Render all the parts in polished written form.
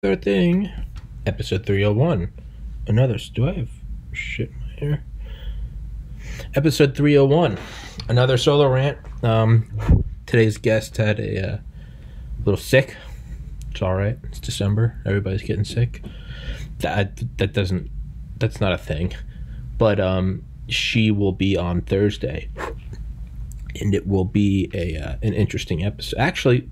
Third thing, episode 301. Do I have shit in my hair? Episode 301. Another solo rant. Today's guest had a little sick. It's alright. It's December. Everybody's getting sick. That's not a thing. But she will be on Thursday. And it will be an interesting episode. Actually,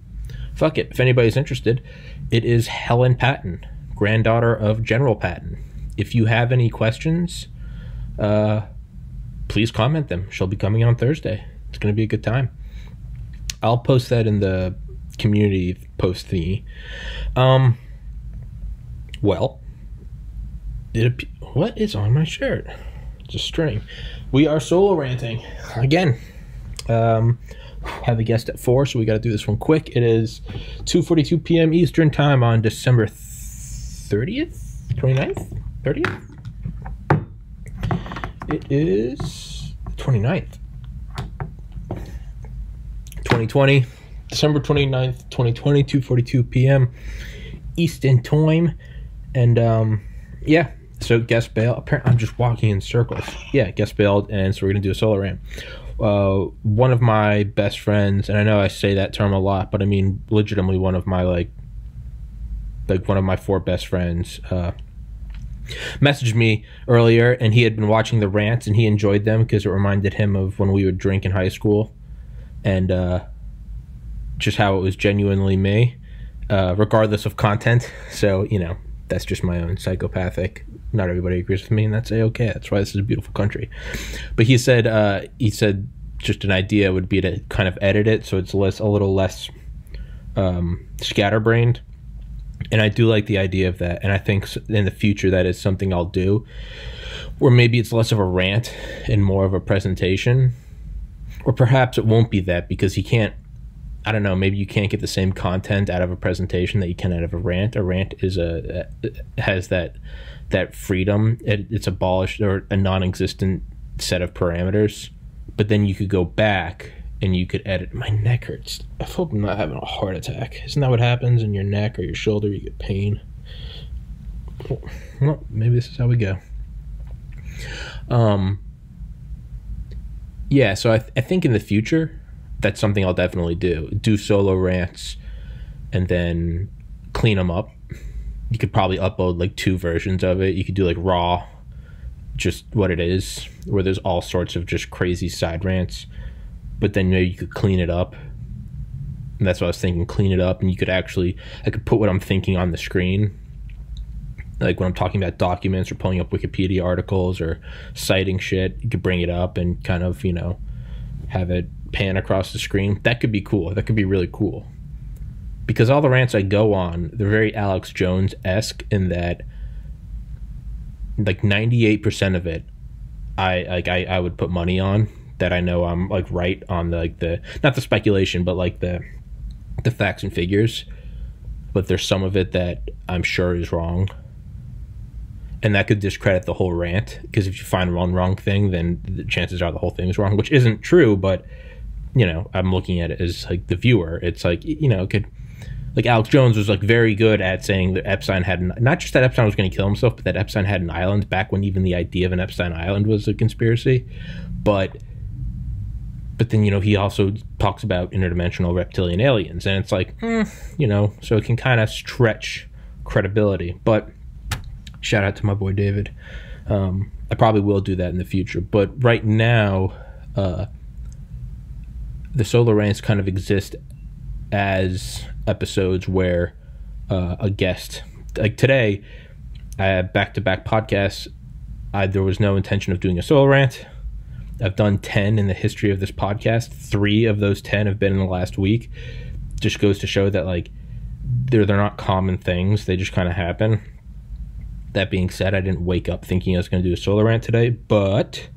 fuck it. If anybody's interested, it is Helen Patton, granddaughter of General Patton. If you have any questions, please comment them. She'll be coming on Thursday. It's going to be a good time. I'll post that in the community post thingy. Well, what is on my shirt? It's a string. We are solo ranting again. Have a guest at 4, so we got to do this one quick. It is 2:42 p.m. Eastern time on December 30th, 29th, 30th. It is 29th, 2020, December 29th, 2020, 2:42 p.m. Eastern time, and yeah. So guest bailed. Apparently, I'm just walking in circles. Yeah, guest bailed, and so we're gonna do a solo rant. One of my best friends, and I know I say that term a lot, but I mean legitimately one of my like one of my 4 best friends messaged me earlier, and he had been watching the rants and he enjoyed them because it reminded him of when we would drink in high school, and just how it was genuinely me, regardless of content. So, you know, that's just my own psychopathic. Not everybody agrees with me, and that's a-okay. That's why this is a beautiful country. But he said just an idea would be to kind of edit it so it's a little less scatterbrained. And I do like the idea of that, and I think in the future that is something I'll do, where maybe it's less of a rant and more of a presentation. Or perhaps it won't be that, because you can't, I don't know, maybe you can't get the same content out of a presentation that you can out of a rant. A rant has that freedom. It's abolished, or a non-existent set of parameters. But then you could go back and you could edit. My neck hurts. I hope I'm not having a heart attack. Isn't that what happens in your neck or your shoulder? You get pain. Well, maybe this is how we go. Yeah, so I think in the future, that's something I'll definitely do solo rants and then clean them up. You could probably upload like 2 versions of it. You could do like raw, just what it is, where there's all sorts of just crazy side rants, but then maybe you could clean it up. And that's what I was thinking, clean it up, and I could put what I'm thinking on the screen. Like when I'm talking about documents or pulling up Wikipedia articles or citing shit, you could bring it up and kind of, you know, have it pan across the screen. That could be cool. That could be really cool. Because all the rants I go on, they're very Alex Jones-esque in that, like 98% of it, I would put money on, that I know I'm like right on the not the speculation, but like the facts and figures. But there's some of it that I'm sure is wrong, and that could discredit the whole rant. Because if you find one wrong thing, then the chances are the whole thing is wrong, which isn't true. But you know, I'm looking at it as like the viewer. It's like, you know, it could. Like Alex Jones was like very good at saying that Epstein had, not just that Epstein was going to kill himself, but that Epstein had an island, back when even the idea of an Epstein island was a conspiracy. But then, you know, he also talks about interdimensional reptilian aliens, and it's like, you know, so it can kind of stretch credibility. But shout out to my boy David. I probably will do that in the future, but right now, the solo rants kind of exist as episodes where a guest, like today, I had back-to-back podcasts. There was no intention of doing a solo rant. I've done 10 in the history of this podcast. 3 of those 10 have been in the last week. Just goes to show that, like, they're not common things. They just kind of happen. That being said, I didn't wake up thinking I was going to do a solo rant today, but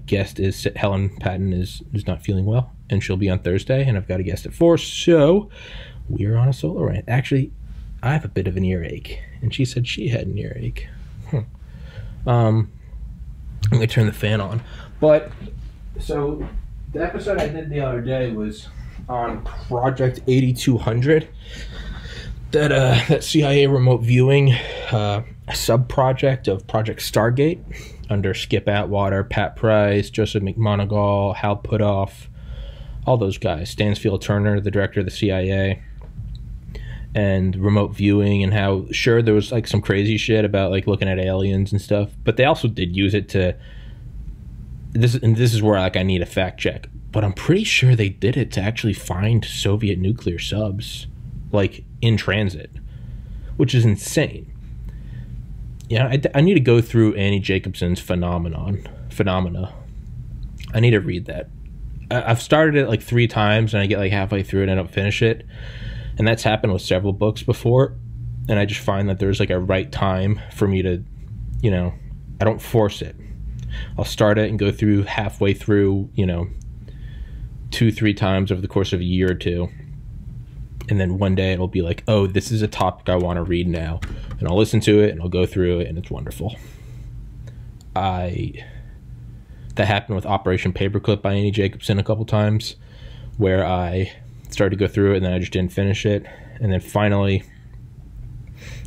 guest is Helen Patton is not feeling well, and she'll be on Thursday, and I've got a guest at 4, so we're on a solo rant. Actually, I have a bit of an earache, and she said she had an earache. I'm going to turn the fan on. But, so, the episode I did the other day was on Project 8200, that CIA remote viewing a sub-project of Project Stargate under Skip Atwater, Pat Price, Joseph McMoneagle, Hal Puthoff, all those guys. Stansfield Turner, the director of the CIA, and remote viewing, and how sure there was like some crazy shit about like looking at aliens and stuff, but they also did use it to this is where like I need a fact check, but I'm pretty sure they did it to actually find Soviet nuclear subs like in transit, which is insane. Yeah, I need to go through Annie Jacobsen's Phenomena. I need to read that. I've started it like 3 times and I get like halfway through it and I don't finish it. And that's happened with several books before. And I just find that there's like a right time for me to, you know, I don't force it. I'll start it and go through halfway through, you know, 2-3 times over the course of a year or 2. And then one day it'll be like, oh, this is a topic I want to read now. And I'll listen to it and I'll go through it and it's wonderful. That happened with Operation Paperclip by Annie Jacobsen a couple times, where I started to go through it and then I just didn't finish it. And then finally,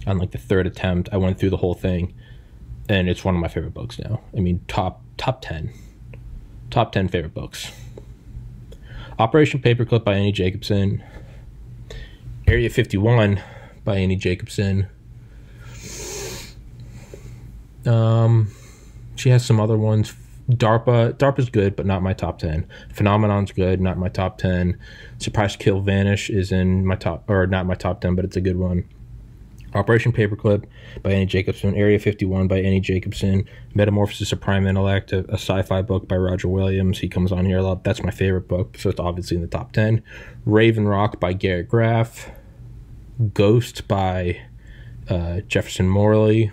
on like the 3rd attempt, I went through the whole thing. And it's one of my favorite books now. I mean, top 10 favorite books. Operation Paperclip by Annie Jacobsen. Area 51 by Annie Jacobsen. She has some other ones. DARPA's good, but not my top 10. Phenomenon's good, not my top 10. Surprise Kill Vanish is in my top, or not my top 10, but it's a good one. Operation Paperclip by Annie Jacobsen. Area 51 by Annie Jacobsen. Metamorphosis of Prime Intellect, a sci-fi book by Roger Williams. He comes on here a lot. That's my favorite book, so it's obviously in the top 10. Raven Rock by Garrett Graff. Ghost by Jefferson Morley.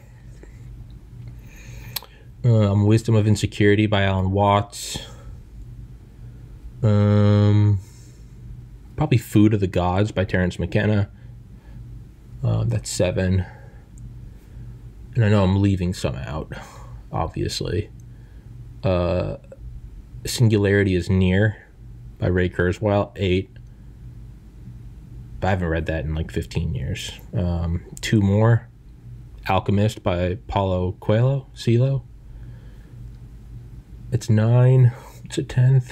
Wisdom of Insecurity by Alan Watts. Probably Food of the Gods by Terence McKenna. That's 7. And I know I'm leaving some out, obviously. Singularity is Near by Ray Kurzweil, 8. But I haven't read that in like 15 years. 2 more. Alchemist by Paulo Coelho. It's 9. It's a 10th.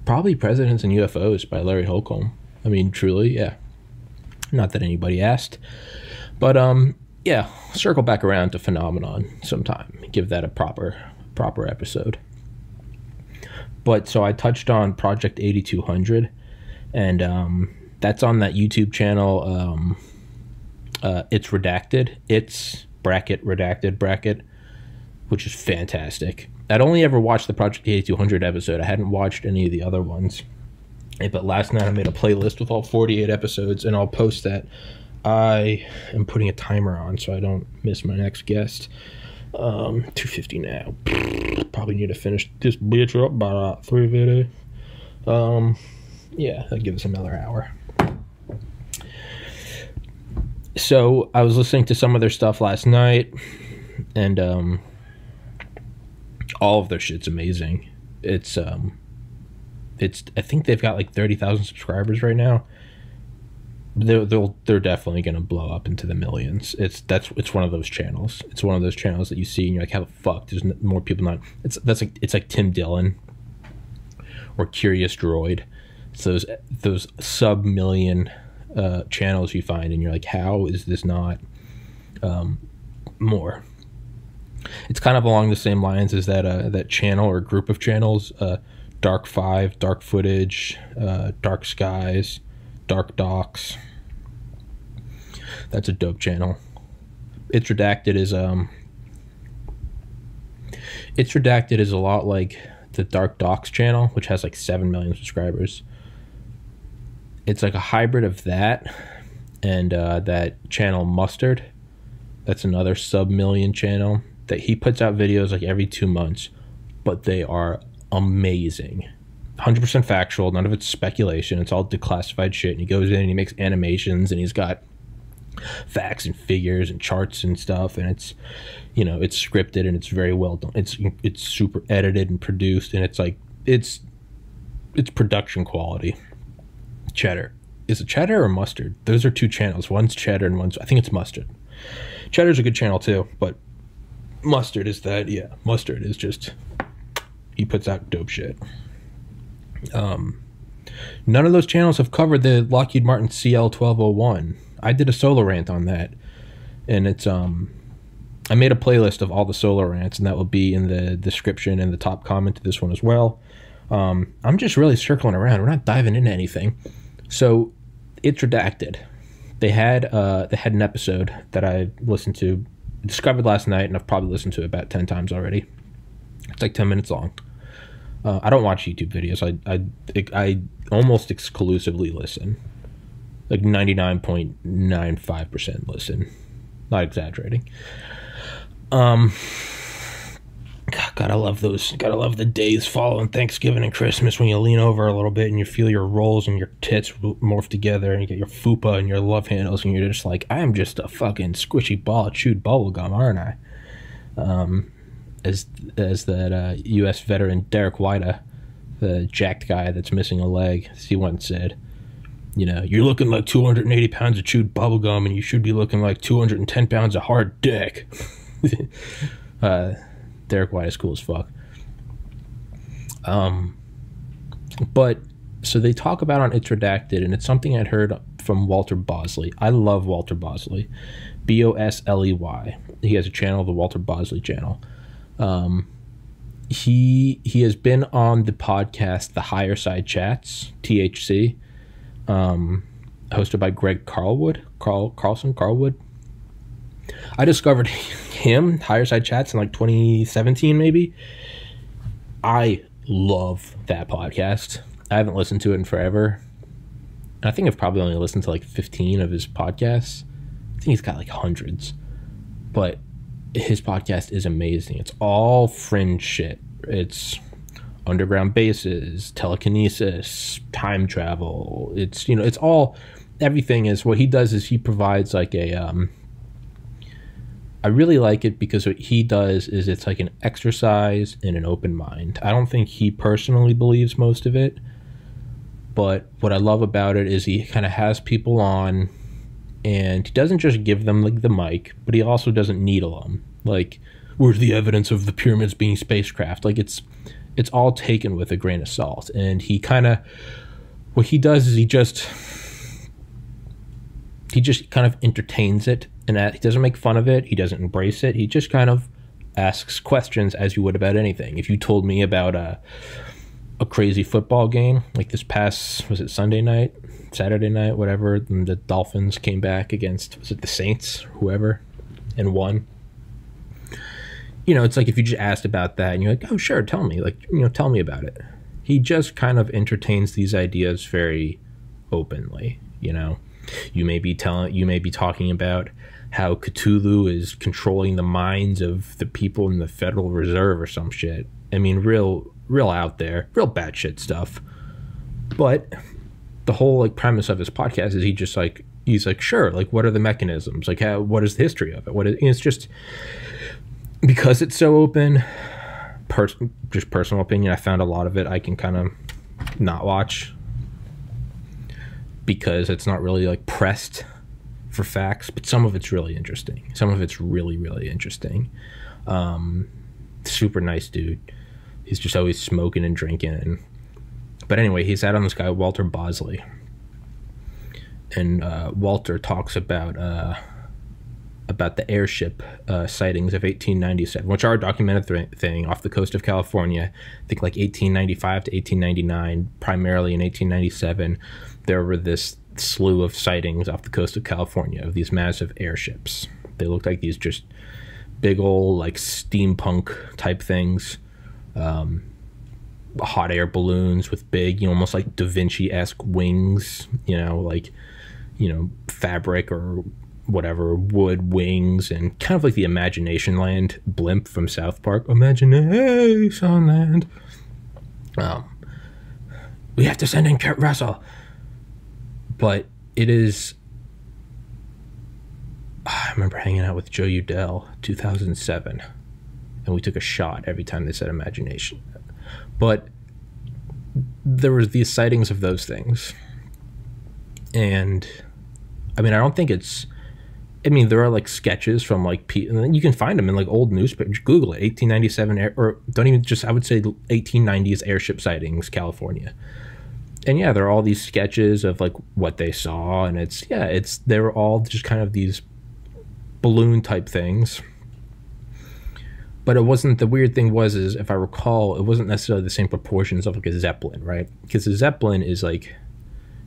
Probably Presidents and UFOs by Larry Holcomb. I mean, truly, yeah. Not that anybody asked. But, yeah, circle back around to Phenomenon sometime. Give that a proper episode. But, so I touched on Project 8200. And, that's on that YouTube channel. It's Redacted. It's redacted, which is fantastic. I'd only ever watched the Project 8200 episode. I hadn't watched any of the other ones. But last night I made a playlist with all 48 episodes, and I'll post that. I am putting a timer on so I don't miss my next guest. 2:50 now. Probably need to finish this bitch up by 3:50. Yeah, that'll give us another hour. So I was listening to some of their stuff last night, and all of their shit's amazing. It's I think they've got like 30,000 subscribers right now. They're definitely gonna blow up into the millions. It's one of those channels. It's one of those channels that you see and you're like, how the fuck there's more people not. It's like Tim Dillon or Curious Droid. It's those sub-million channels you find and you're like, how is this not more? It's kind of along the same lines as that channel or group of channels, Dark 5, Dark Footage, Dark Skies, Dark Docs. That's a dope channel. It's Redacted is a lot like the Dark Docs channel, which has like 7 million subscribers. It's like a hybrid of that and that channel Mustard. That's another sub-million channel that he puts out videos like every 2 months, but they are amazing. 100% factual. None of it's speculation. It's all declassified shit. And he goes in and he makes animations and he's got facts and figures and charts and stuff, and it's, you know, it's scripted and it's very well done. It's super edited and produced, and it's like it's production quality. Cheddar. Is it Cheddar or Mustard? Those are two channels. One's Cheddar and I think it's Mustard. Cheddar's a good channel too, but Mustard is that, yeah. Mustard is just, he puts out dope shit. None of those channels have covered the Lockheed Martin CL-1201. I did a solo rant on that, and it's I made a playlist of all the solo rants, and that will be in the description and the top comment to this one as well. I'm just really circling around. We're not diving into anything. So it's redacted. They had an episode that I listened to, discovered last night, and I've probably listened to it about 10 times already. It's like 10 minutes long. I don't watch YouTube videos. I almost exclusively listen. Like 99.95% listen. Not exaggerating. Gotta love those. Gotta love the days following Thanksgiving and Christmas when you lean over a little bit and you feel your rolls and your tits morph together and you get your fupa and your love handles and you're just like, I am just a fucking squishy ball of chewed bubble gum, aren't I? As that U.S. veteran Derek White, the jacked guy that's missing a leg, as he once said, you know, you're looking like 280 pounds of chewed bubble gum and you should be looking like 210 pounds of hard dick. Derek White is cool as fuck. But so they talk about on It's Redacted, and it's something I'd heard from Walter Bosley. I love Walter Bosley, Bosley. He has a channel, the Walter Bosley channel. He has been on the podcast The Higher Side Chats, THC, hosted by Greg Carlwood. I discovered him, Higher Side Chats, in like 2017 maybe. I love that podcast. I haven't listened to it in forever. I think I've probably only listened to like 15 of his podcasts. I think he's got like hundreds. But his podcast is amazing. It's all fringe shit. It's underground bases, telekinesis, time travel. It's, you know, it's all, everything is, what he does is he provides like a, I really like it because what he does is it's like an exercise in an open mind. I don't think he personally believes most of it, but what I love about it is he kind of has people on and he doesn't just give them like the mic, but he also doesn't needle them. Like, where's the evidence of the pyramids being spacecraft? Like, it's all taken with a grain of salt. And he kind of, what he does is he just kind of entertains it. And he doesn't make fun of it. He doesn't embrace it. He just kind of asks questions as you would about anything. If you told me about a crazy football game, like this past, was it Saturday night, whatever, and the Dolphins came back against, was it the Saints, whoever, and won. You know, it's like if you just asked about that and you're like, oh, sure, tell me. Like, you know, tell me about it. He just kind of entertains these ideas very openly, you know. You may be talking about how Cthulhu is controlling the minds of the people in the Federal Reserve or some shit. I mean, real out there, real bad shit stuff. But the whole like premise of his podcast is he's like, sure, like what are the mechanisms? Like what is the history of it? It's just because it's so open. Just personal opinion, I found a lot of it I can kind of not watch, because it's not really like pressed for facts, but some of it's really interesting. Some of it's really, really interesting. Super nice dude. He's just always smoking and drinking. But anyway, he's had on this guy, Walter Bosley. And Walter talks about the airship sightings of 1897, which are a documented thing off the coast of California. I think like 1895 to 1899, primarily in 1897. There were this slew of sightings off the coast of California of these massive airships. They looked like these just big old like steampunk type things, hot air balloons with big, you know, almost like Da Vinci-esque wings, you know, like, you know, fabric or whatever, wood wings, and kind of like the Imagination Land blimp from South Park. Imagination Land. We have to send in Kurt Russell. But it is I remember hanging out with Joe Udell, 2007, and we took a shot every time they said imagination. But there was these sightings of those things, and I mean, I don't think it's. I mean, there are like sketches from like and you can find them in like old newspapers. Google it, 1897 or don't even just. I would say 1890s airship sightings, California. And yeah, there are all these sketches of like what they saw, and they were all just kind of these balloon type things. But it wasn't. The weird thing was, is if I recall, it wasn't necessarily the same proportions of like a Zeppelin, right? Because a Zeppelin is like,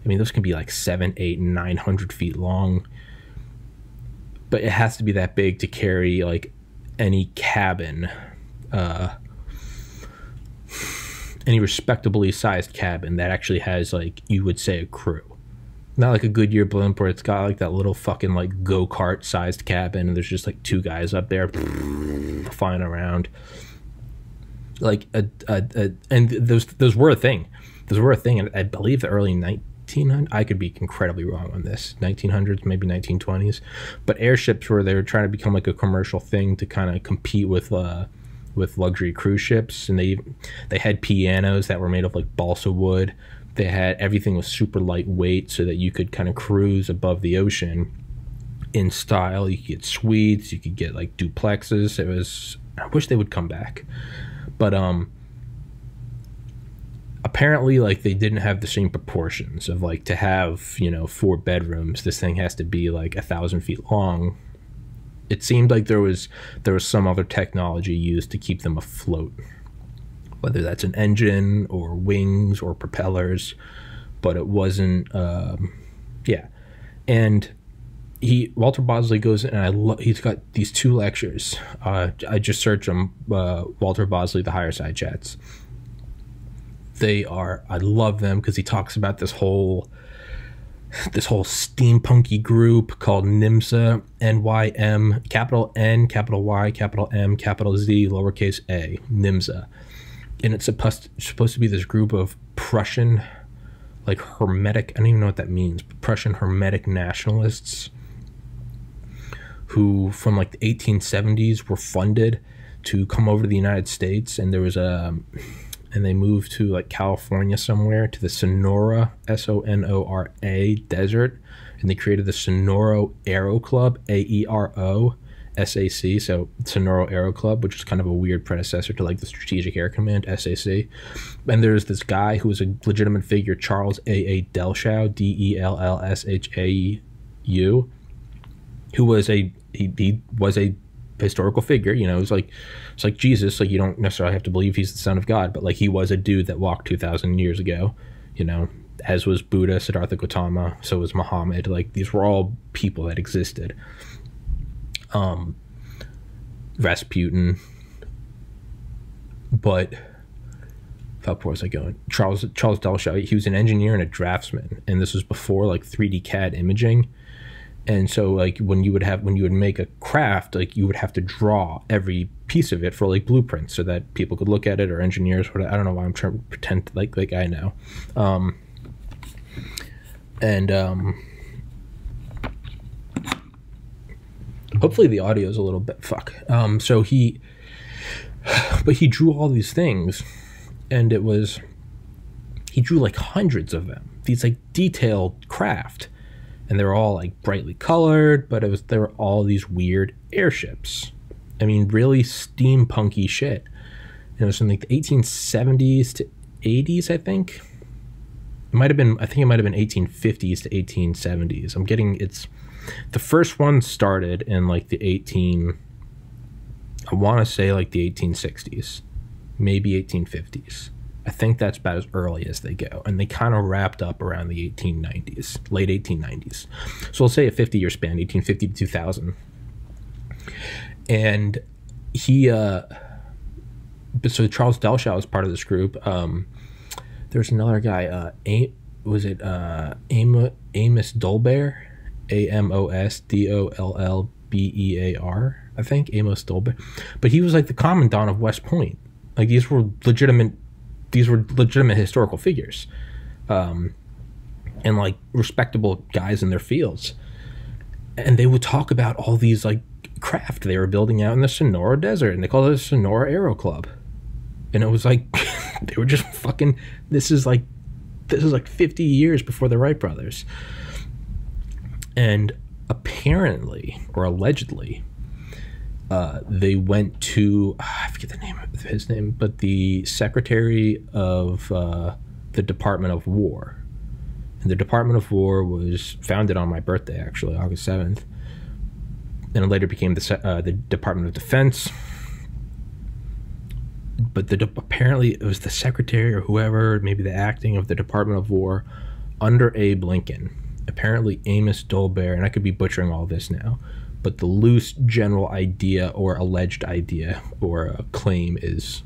I mean, those can be like 700, 800, 900 feet long. But it has to be that big to carry like any cabin, any respectably sized cabin that actually has like, you would say, a crew. Not like a Goodyear blimp where it's got like that little fucking like go-kart sized cabin and there's just like two guys up there flying around. Like and those were a thing. Those were a thing, and I believe the early 1900s. I could be incredibly wrong on this. 1900s, maybe 1920s. But airships they were trying to become like a commercial thing to kind of compete with luxury cruise ships, and they had pianos that were made of like balsa wood. They had everything was super lightweight so that you could kind of cruise above the ocean in style. You could get suites, you could get like duplexes. It was, I wish they would come back, but apparently like they didn't have the same proportions of like to have, you know, 4 bedrooms. This thing has to be like 1,000 feet long. It seemed like there was some other technology used to keep them afloat, whether that's an engine or wings or propellers, but it wasn't. Yeah, and Walter Bosley goes and he's got these 2 lectures. I just searched them. Walter Bosley, the Higher Side Chats. I love them because he talks about this whole steampunky group called NYMSA, NYM, capital N, capital Y, capital M, capital Z, lowercase a, NYMSA. And it's supposed to be this group of Prussian, like Hermetic, I don't even know what that means, but Prussian Hermetic nationalists who from like the 1870s were funded to come over to the United States, and and they moved to like California somewhere, to the Sonora, Sonora desert, and they created the Sonora Aero Club, AERO SAC, so Sonora Aero Club, which is kind of a weird predecessor to like the Strategic Air Command, SAC. And there's this guy who was a legitimate figure, Charles A. Delshow, DELLSHAU, who was he was a historical figure. You know, it's like Jesus. Like, you don't necessarily have to believe he's the son of God, but like he was a dude that walked 2,000 years ago, you know, as was Buddha, Siddhartha Gautama, so was Muhammad. Like, these were all people that existed. Rasputin, but how far was I going? Charles Delshow, he was an engineer and a draftsman, and this was before like 3D CAD imaging. And so like when you would make a craft, like you would have to draw every piece of it for like blueprints so that people could look at it, or engineers. I don't know why I'm trying to pretend like I know. Hopefully the audio is a little bit so he drew all these things, and he drew like hundreds of them, these like detailed craft. And they were all like brightly colored, but there were all these weird airships. I mean, really steampunky shit. And it was from like the 1870s to 80s, I think. I think it might have been 1850s to 1870s. The first one started in like the 1860s, maybe 1850s. I think that's about as early as they go. And they kind of wrapped up around the 1890s, late 1890s. So we'll say a 50-year span, 1850 to 2000. And so Charles Delshow was part of this group. There's another guy, Amos Dolbear? AMOSDOLLBEAR, I think, Amos Dolbear. But he was like the commandant of West Point. Like, these were legitimate historical figures, and like respectable guys in their fields. And they would talk about all these like craft they were building out in the Sonora Desert, and they called it the Sonora Aero Club. And it was like they were just fucking. This is like 50 years before the Wright brothers. And apparently, or allegedly, they went to, I forget the name of his name, but the Secretary of the Department of War. And the Department of War was founded on my birthday, actually, August 7th. And it later became the Department of Defense. But apparently it was the secretary or whoever, maybe the acting of the Department of War under Abe Lincoln. Apparently Amos Dolbear, and I could be butchering all this now, but the loose general idea or alleged idea or a claim is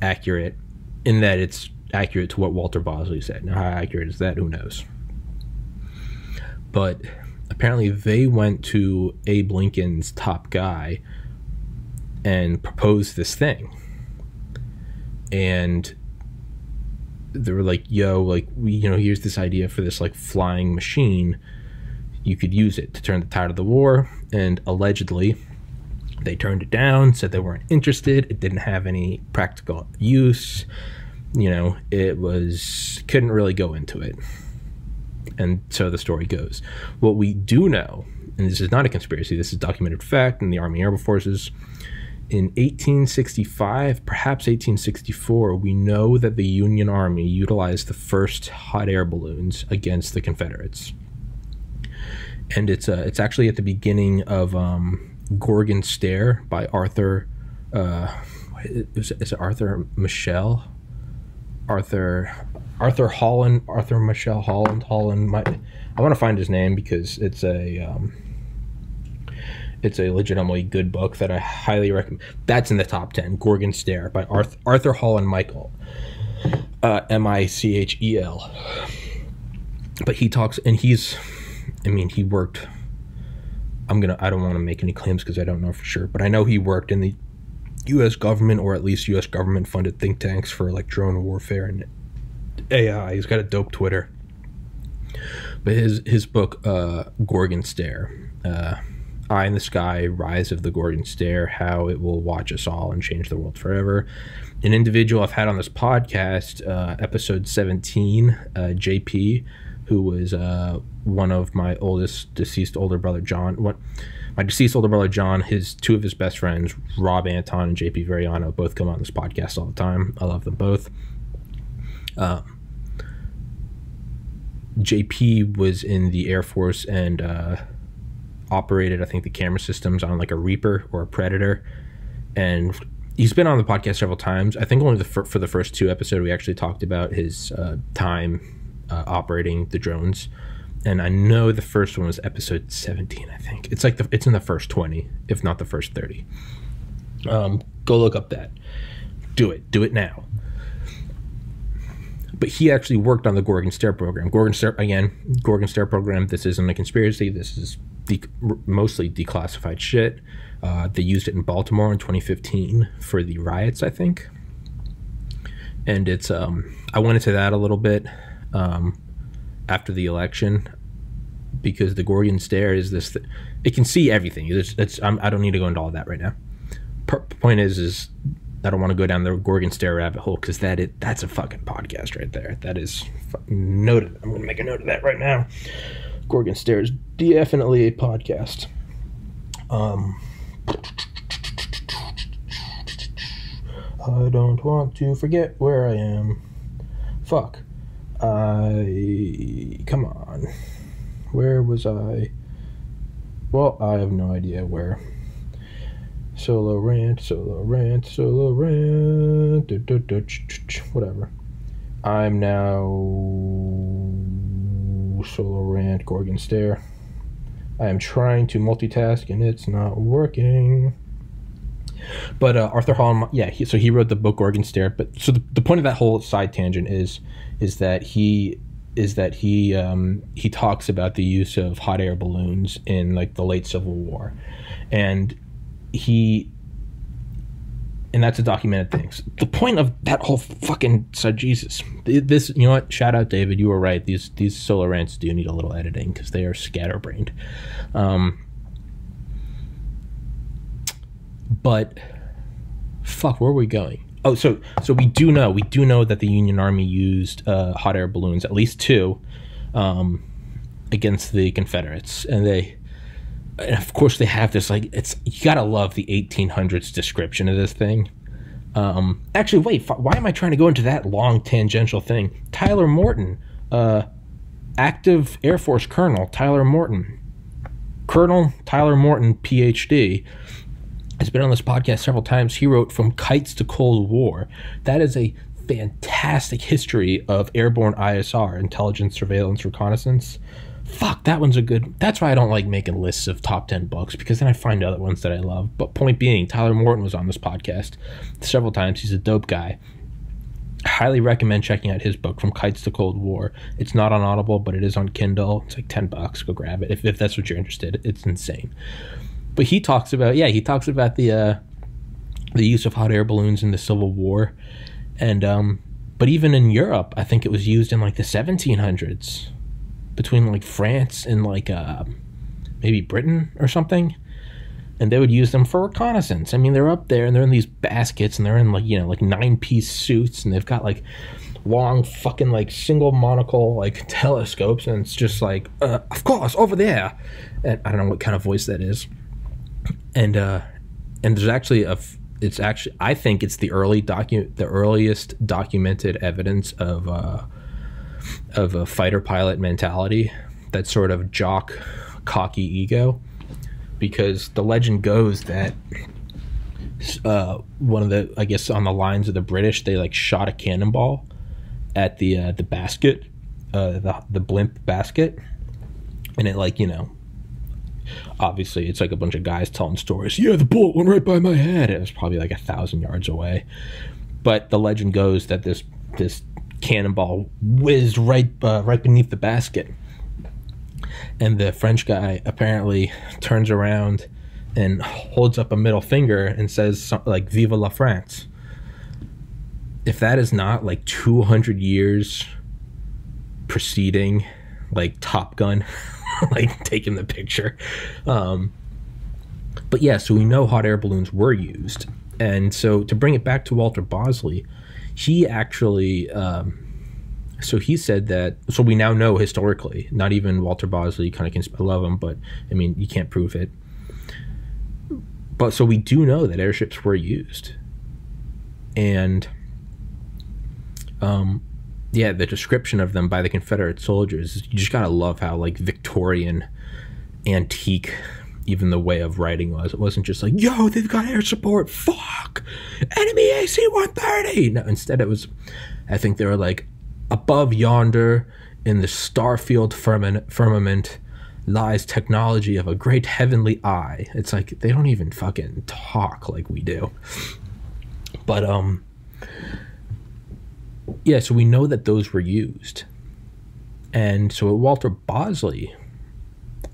accurate in that it's accurate to what Walter Bosley said. Now, how accurate is that? Who knows? But apparently they went to Abe Lincoln's top guy and proposed this thing. And they were like, yo, like, here's this idea for this like flying machine. You could use it to turn the tide of the war. And allegedly they turned it down, said they weren't interested. It didn't have any practical use. It couldn't really go into it. And so the story goes. What we do know, and this is not a conspiracy, this is documented fact in the Army Air Forces, in 1865, perhaps 1864, we know that the Union Army utilized the first hot air balloons against the Confederates. And it's actually at the beginning of Gorgon Stair by Arthur, is it Arthur Michel? Arthur Michel Holland. I want to find his name because it's a legitimately good book that I highly recommend. That's in the top 10. Gorgon Stair by Arthur Holland Michael, Michel. But he talks, and he worked. I don't want to make any claims because I don't know for sure, but I know he worked in the U.S. government, or at least U.S. government funded think tanks for like drone warfare and AI. He's got a dope Twitter. But his book, Gorgon Stair, Eye in the Sky, Rise of the Gorgon Stair, How It Will Watch Us All and Change the World Forever. An individual I've had on this podcast, episode 17, JP, who was one of my deceased older brother John. My deceased older brother John, two of his best friends, Rob Anton and JP Veriano, both come on this podcast all the time. I love them both. JP was in the Air Force and operated, I think, the camera systems on like a Reaper or a Predator. And he's been on the podcast several times. I think only for the first two episodes we actually talked about his time operating the drones. And I know the first one was episode 17, I think. It's in the first 20, if not the first 30. Go look up that. Do it now. But he actually worked on the Gorgon Stair program. Gorgon Stair program, this isn't a conspiracy. This is mostly declassified shit. They used it in Baltimore in 2015 for the riots, I think. And it's, I went into that a little bit after the election, because the Gorgon Stair is this, it can see everything. I don't need to go into all that right now. Point is I don't want to go down the Gorgon Stair rabbit hole, because that's a fucking podcast right there. That is noted. I'm going to make a note of that right now. Gorgon Stair is definitely a podcast. I don't want to forget where I am. Fuck. Come on. Where was I? Well, I have no idea where. Solo rant. Whatever. I'm now solo rant, Gorgon Stair. I am trying to multitask and it's not working. But Arthur Holland, yeah, he wrote the book Gorgon Stair. But so the point of that whole side tangent is that he talks about the use of hot air balloons in like the late Civil War, and he and that's a documented thing. So the point of that whole fucking Jesus, this, you know what? Shout out David, you were right. These solo rants do need a little editing because they are scatterbrained. But fuck, where are we going? Oh, so we do know that the Union Army used hot air balloons, at least 2, against the Confederates, and of course they have this, like, it's, you gotta love the 1800s description of this thing. Actually, wait, why am I trying to go into that long tangential thing? Tyler Morton, active Air Force Colonel Tyler Morton, PhD, has been on this podcast several times. He wrote From Kites to Cold War. That is a fantastic history of airborne ISR, intelligence, surveillance, reconnaissance. Fuck, that one's a good... That's why I don't like making lists of top 10 books, because then I find other ones that I love. But point being, Tyler Morton was on this podcast several times. He's a dope guy. I highly recommend checking out his book, From Kites to Cold War. It's not on Audible, but it is on Kindle. It's like $10. Go grab it if that's what you're interested. It's insane. But he talks about the use of hot air balloons in the Civil War, and but even in Europe, I think it was used in like the 1700s, between like France and like maybe Britain or something, and they would use them for reconnaissance. I mean, they're up there and they're in these baskets and they're in like, you know, like 9-piece suits, and they've got like long fucking like single monocle like telescopes, and it's just like of course over there, and I don't know what kind of voice that is. And there's actually I think it's the earliest documented evidence of a fighter pilot mentality, that sort of jock, cocky ego, because the legend goes that one of the, I guess on the lines of the British, they like shot a cannonball at the basket, the blimp basket, and it, like, you know, obviously it's like a bunch of guys telling stories. Yeah, the bullet went right by my head. It was probably like 1,000 yards away. But the legend goes that this cannonball whizzed right beneath the basket. And the French guy apparently turns around and holds up a middle finger and says something like, Vive la France. If that is not like 200 years preceding like Top Gun, like taking the picture. But yeah, so we know hot air balloons were used. And so to bring it back to Walter Bosley, he actually, so he said that, so we now know historically, not even Walter Bosley kind of can, I love him, but I mean, you can't prove it. But so we do know that airships were used. And yeah, the description of them by the Confederate soldiers, you just gotta love how like Victorian, antique, even the way of writing was. It wasn't just like, yo, they've got air support, fuck, enemy AC-130. No, instead it was, I think they were like, above yonder in the star-filled firmament lies technology of a great heavenly eye. It's like, they don't even fucking talk like we do. But yeah, so we know that those were used. And so what Walter Bosley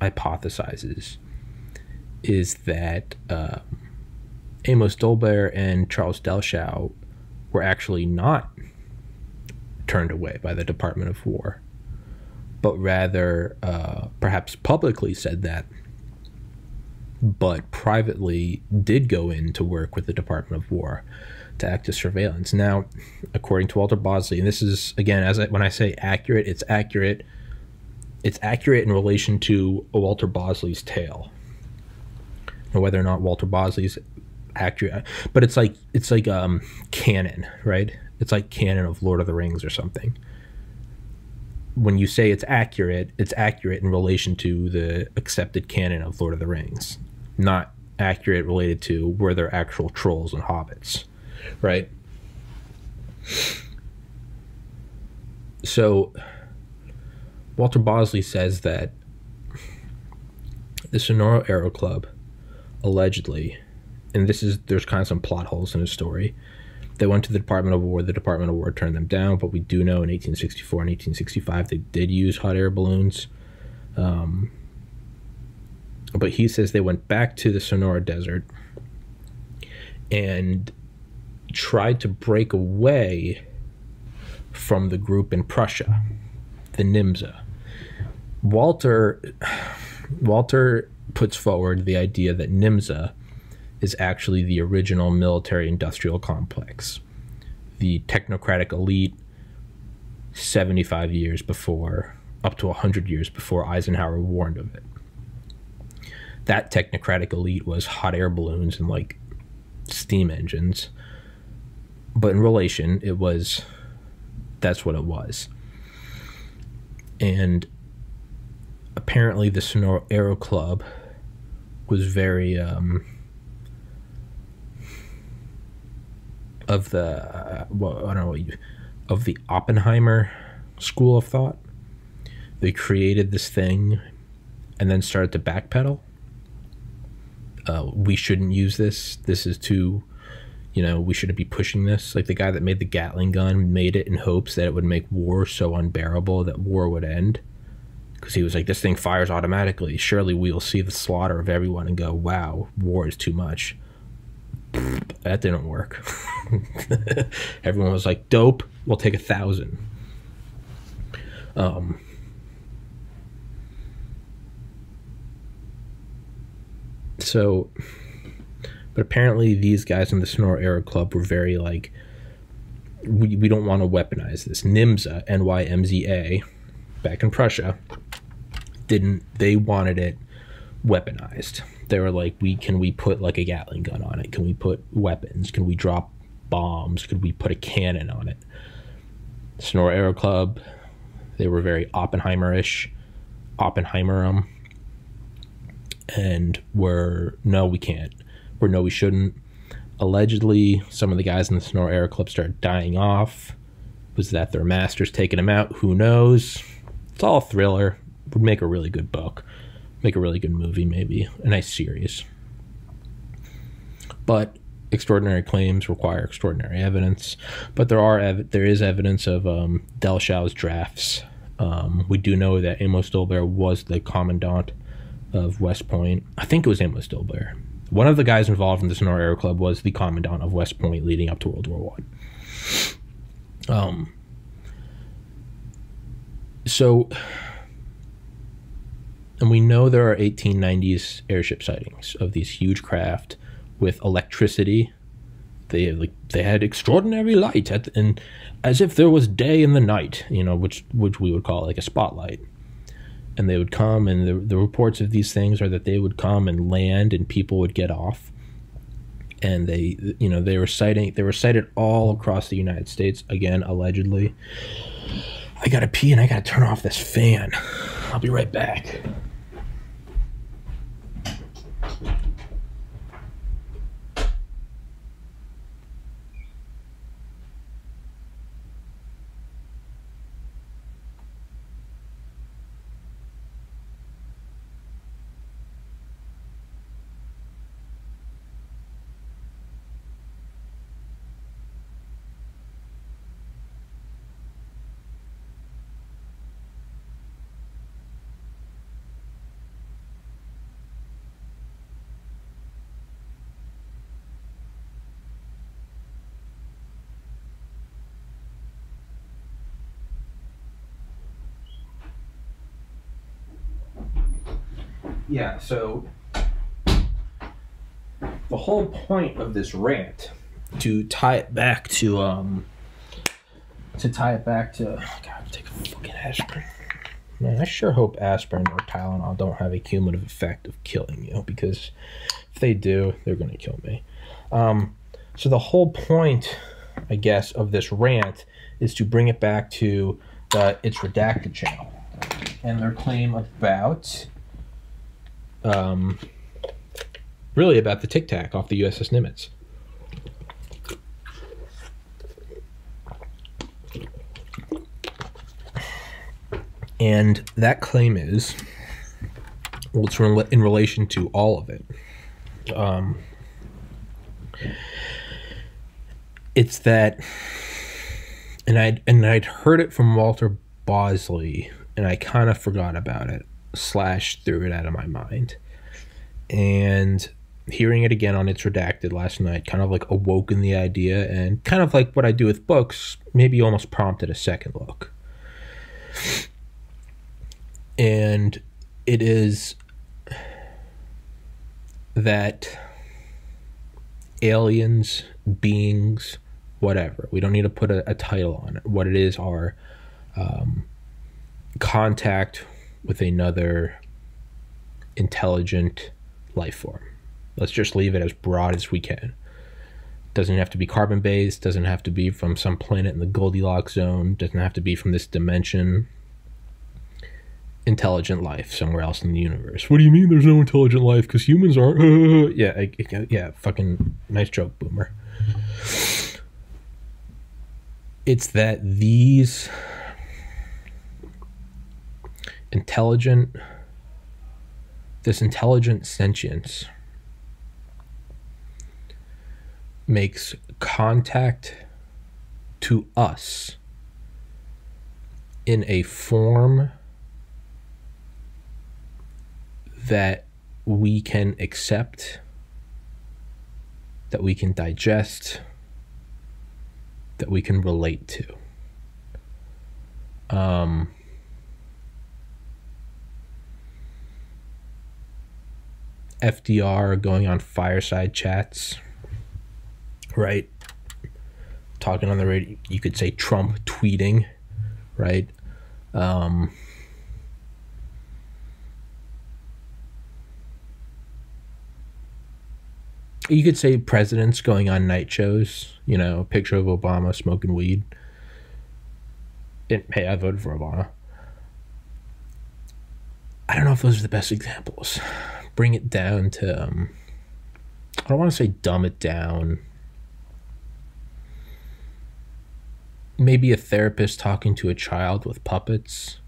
hypothesizes is that Amos Dolbear and Charles Delshow were actually not turned away by the Department of War, but rather perhaps publicly said that, but privately did go in to work with the Department of War to act as surveillance. Now, according to Walter Bosley, and this is, again, when I say accurate, it's accurate in relation to Walter Bosley's tale. Now, whether or not Walter Bosley's accurate, but it's like canon, right? It's like canon of Lord of the Rings or something. When you say it's accurate in relation to the accepted canon of Lord of the Rings, not accurate related to were there actual trolls and hobbits, right? So Walter Bosley says that the Sonora Aero Club allegedly, and there's kind of some plot holes in his story, they went to the Department of War. The Department of War turned them down, but we do know in 1864 and 1865 they did use hot air balloons. But he says they went back to the Sonora Desert, and tried to break away from the group in Prussia, the Nimsa. Walter puts forward the idea that Nimsa is actually the original military-industrial complex, the technocratic elite 75 years before, up to 100 years before Eisenhower warned of it. That technocratic elite was hot air balloons and like steam engines, but in relation, that's what it was. And apparently the Sonora Aero Club was very of the of the Oppenheimer school of thought. They created this thing and then started to backpedal. We shouldn't use this. This is too, we shouldn't be pushing this. Like the guy that made the Gatling gun made it in hopes that it would make war so unbearable that war would end. Because he was like, this thing fires automatically. Surely we will see the slaughter of everyone and go, wow, war is too much. That didn't work. Everyone was like, dope, we'll take 1,000. But apparently these guys in the Sonora Aero Club were very like, we don't want to weaponize this. NIMZA, NYMZA, back in Prussia, they wanted it weaponized. They were like, can we put like a Gatling gun on it? Can we put weapons? Can we drop bombs? Could we put a cannon on it? Sonora Aero Club, they were very Oppenheimer-ish, and no, we can't. No, we shouldn't. Allegedly, some of the guys in the Sonora Aero Club started dying off. Was that their masters taking them out? Who knows? It's all a thriller. Would make a really good book. Make a really good movie, maybe. A nice series. But extraordinary claims require extraordinary evidence. But there is evidence of Delshau's drafts. We do know that Amos Dolbear was the commandant of West Point. I think it was Amos Dolbear. One of the guys involved in the Sonora Aero Club was the commandant of West Point leading up to World War I. And we know there are 1890s airship sightings of these huge craft with electricity. They had extraordinary light and as if there was day in the night, which we would call like a spotlight. And they would come, and the reports of these things are that they would come and land, and people would get off. And they were sighted all across the United States. Again, allegedly. I gotta pee, and I gotta turn off this fan. I'll be right back. Yeah, so the whole point of this rant, to tie it back to God, take a fucking aspirin. Man, I sure hope aspirin or Tylenol don't have a cumulative effect of killing you, because if they do, they're going to kill me. So the whole point, I guess, of this rant is to bring it back to It's Redacted channel and their claim about really about the Tic Tac off the USS Nimitz. And that claim is, well, it's in relation to all of it. It's that, and I'd heard it from Walter Bosley, and I kind of forgot about it / threw it out of my mind. And hearing it again on It's Redacted last night kind of like awoken the idea, and kind of like what I do with books, maybe almost prompted a second look. And it is that aliens, beings, whatever, we don't need to put a title on it. What it is are contact with another intelligent life form. Let's just leave it as broad as we can. Doesn't have to be carbon based, doesn't have to be from some planet in the Goldilocks zone, doesn't have to be from this dimension. Intelligent life somewhere else in the universe. What do you mean there's no intelligent life? Because humans aren't. Yeah, fucking nice joke, boomer. It's that these this intelligent sentience makes contact to us in a form that we can accept, that we can digest, that we can relate to. FDR going on fireside chats, right? Talking on the radio, you could say Trump tweeting, right? You could say presidents going on night shows, a picture of Obama smoking weed. Hey, I voted for Obama. I don't know if those are the best examples. Bring it down to, I don't want to say dumb it down. Maybe a therapist talking to a child with puppets.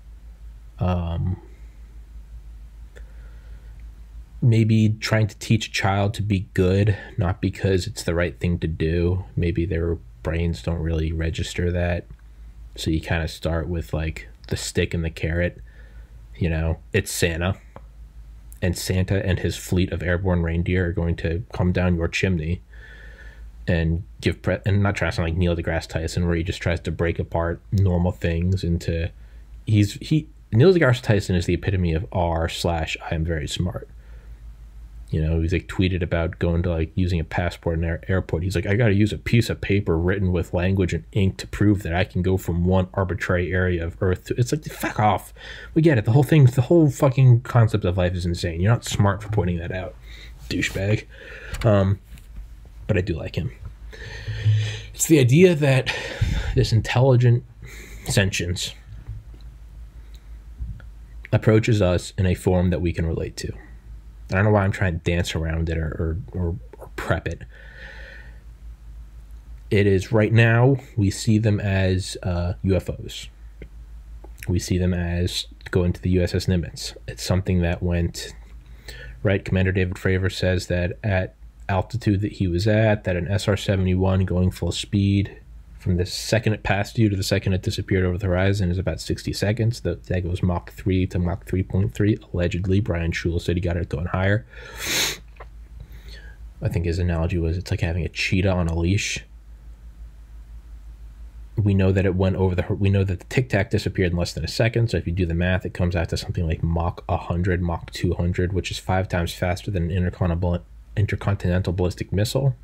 Maybe trying to teach a child to be good, not because it's the right thing to do. Maybe their brains don't really register that. So you kind of start with like the stick and the carrot. It's Santa. And Santa and his fleet of airborne reindeer are going to come down your chimney and and not trying to sound like Neil deGrasse Tyson, where he just tries to break apart normal things into, Neil deGrasse Tyson is the epitome of r/I am very smart. He's like tweeted about going to like using a passport in an airport. He's like, I got to use a piece of paper written with language and ink to prove that I can go from one arbitrary area of Earth to. It's like, fuck off. We get it. The whole fucking concept of life is insane. You're not smart for pointing that out, douchebag. But I do like him. It's the idea that this intelligent sentience approaches us in a form that we can relate to. I don't know why I'm trying to dance around it or prep it. It is right now, we see them as UFOs. We see them as going to the USS Nimitz. It's something that went, right? Commander David Fravor says that at altitude that he was at, that an SR-71 going full speed from the second it passed you to the second it disappeared over the horizon is about 60 seconds. That goes Mach 3 to Mach 3.3. Allegedly, Brian Schul said he got it going higher. I think his analogy was it's like having a cheetah on a leash. We know that it went over we know that the Tic Tac disappeared in less than a second. So if you do the math, it comes out to something like Mach 100, Mach 200, which is 5 times faster than an intercontinental ballistic missile,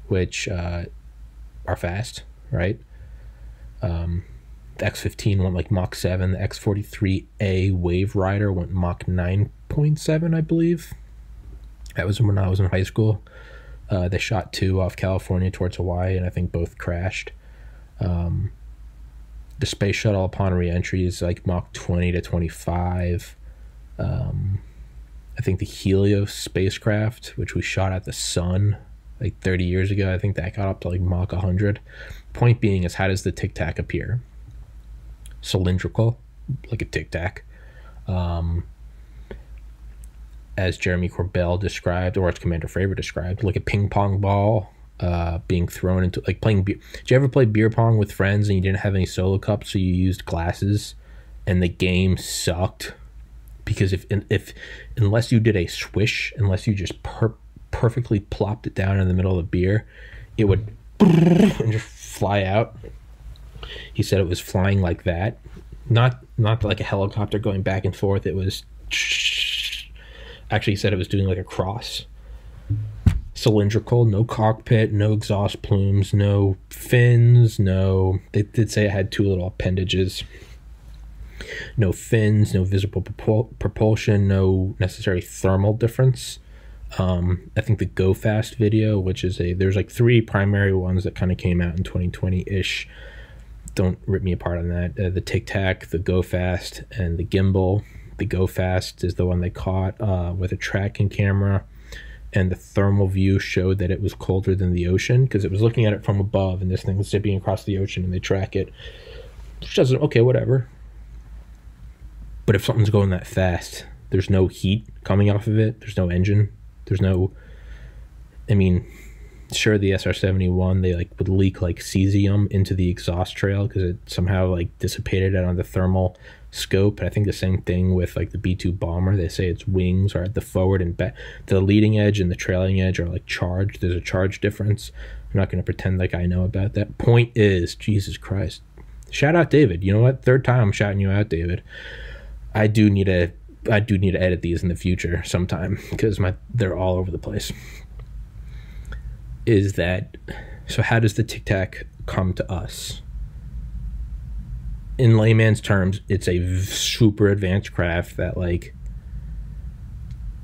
which are fast, right? The X-15 went like Mach 7. The X-43A Wave Rider went Mach 9.7, I believe. That was when I was in high school. They shot 2 off California towards Hawaii, and I think both crashed. The space shuttle upon re-entry is like Mach 20 to 25. I think the Helios spacecraft, which we shot at the sun like 30 years ago, I think that got up to like Mach 100. Point being is, how does the Tic Tac appear? Cylindrical, like a Tic Tac. As Jeremy Corbell described, or as Commander Fravor described, like a ping pong ball being thrown into, like playing beer. Did you ever play beer pong with friends and you didn't have any solo cups, so you used glasses and the game sucked? Because if unless you did a swish, unless you just perfectly plopped it down in the middle of the beer, it would and just fly out. He said it was flying like that, not like a helicopter going back and forth. It was actually, he said it was doing like a cross. Cylindrical, no cockpit, no exhaust plumes, no fins, no, they did say it had 2 little appendages. No fins, no visible propulsion, no necessary thermal difference. I think the Go Fast video, which is there's like 3 primary ones that kind of came out in 2020-ish. Don't rip me apart on that. The Tic Tac, the Go Fast, and the gimbal. The Go Fast is the one they caught with a tracking camera, and the thermal view showed that it was colder than the ocean because it was looking at it from above, and this thing was zipping across the ocean, and they track it. Which doesn't, okay, whatever. But if something's going that fast, there's no heat coming off of it. There's no engine. There's no, I mean, sure, the SR-71, they like would leak like cesium into the exhaust trail because it somehow like dissipated it on the thermal scope. And I think the same thing with like the B-2 bomber. They say its wings are at the forward and back. The leading edge and the trailing edge are like charged. There's a charge difference. I'm not going to pretend like I know about that. Point is, Jesus Christ. Shout out David. You know what? 3rd time I'm shouting you out, David. I do need to edit these in the future sometime because they're all over the place. Is that, so how does the Tic Tac come to us? In layman's terms, it's a super advanced craft that, like,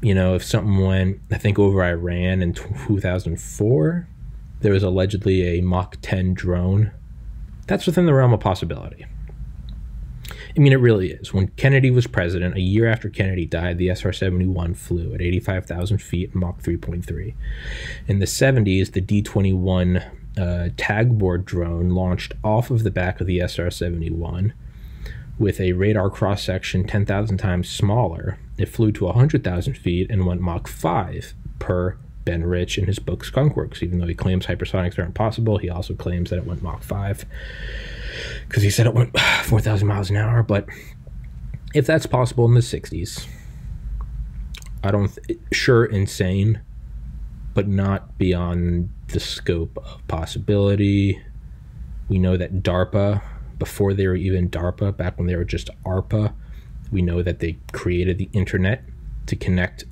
you know, if something went, I think over Iran in 2004, there was allegedly a Mach 10 drone. That's within the realm of possibility. I mean, it really is. When Kennedy was president, a year after Kennedy died, the SR-71 flew at 85,000 feet, Mach 3.3. In the 70s, the D-21 tagboard drone launched off of the back of the SR-71 with a radar cross-section 10,000 times smaller. It flew to 100,000 feet and went Mach 5 per Ben Rich in his book Skunkworks. Even though he claims hypersonics are impossible, he also claims that it went Mach 5 because he said it went 4,000 miles an hour. But if that's possible in the 60s, sure, insane, but not beyond the scope of possibility. We know that DARPA, before they were even DARPA, back when they were just ARPA, we know that they created the internet to connect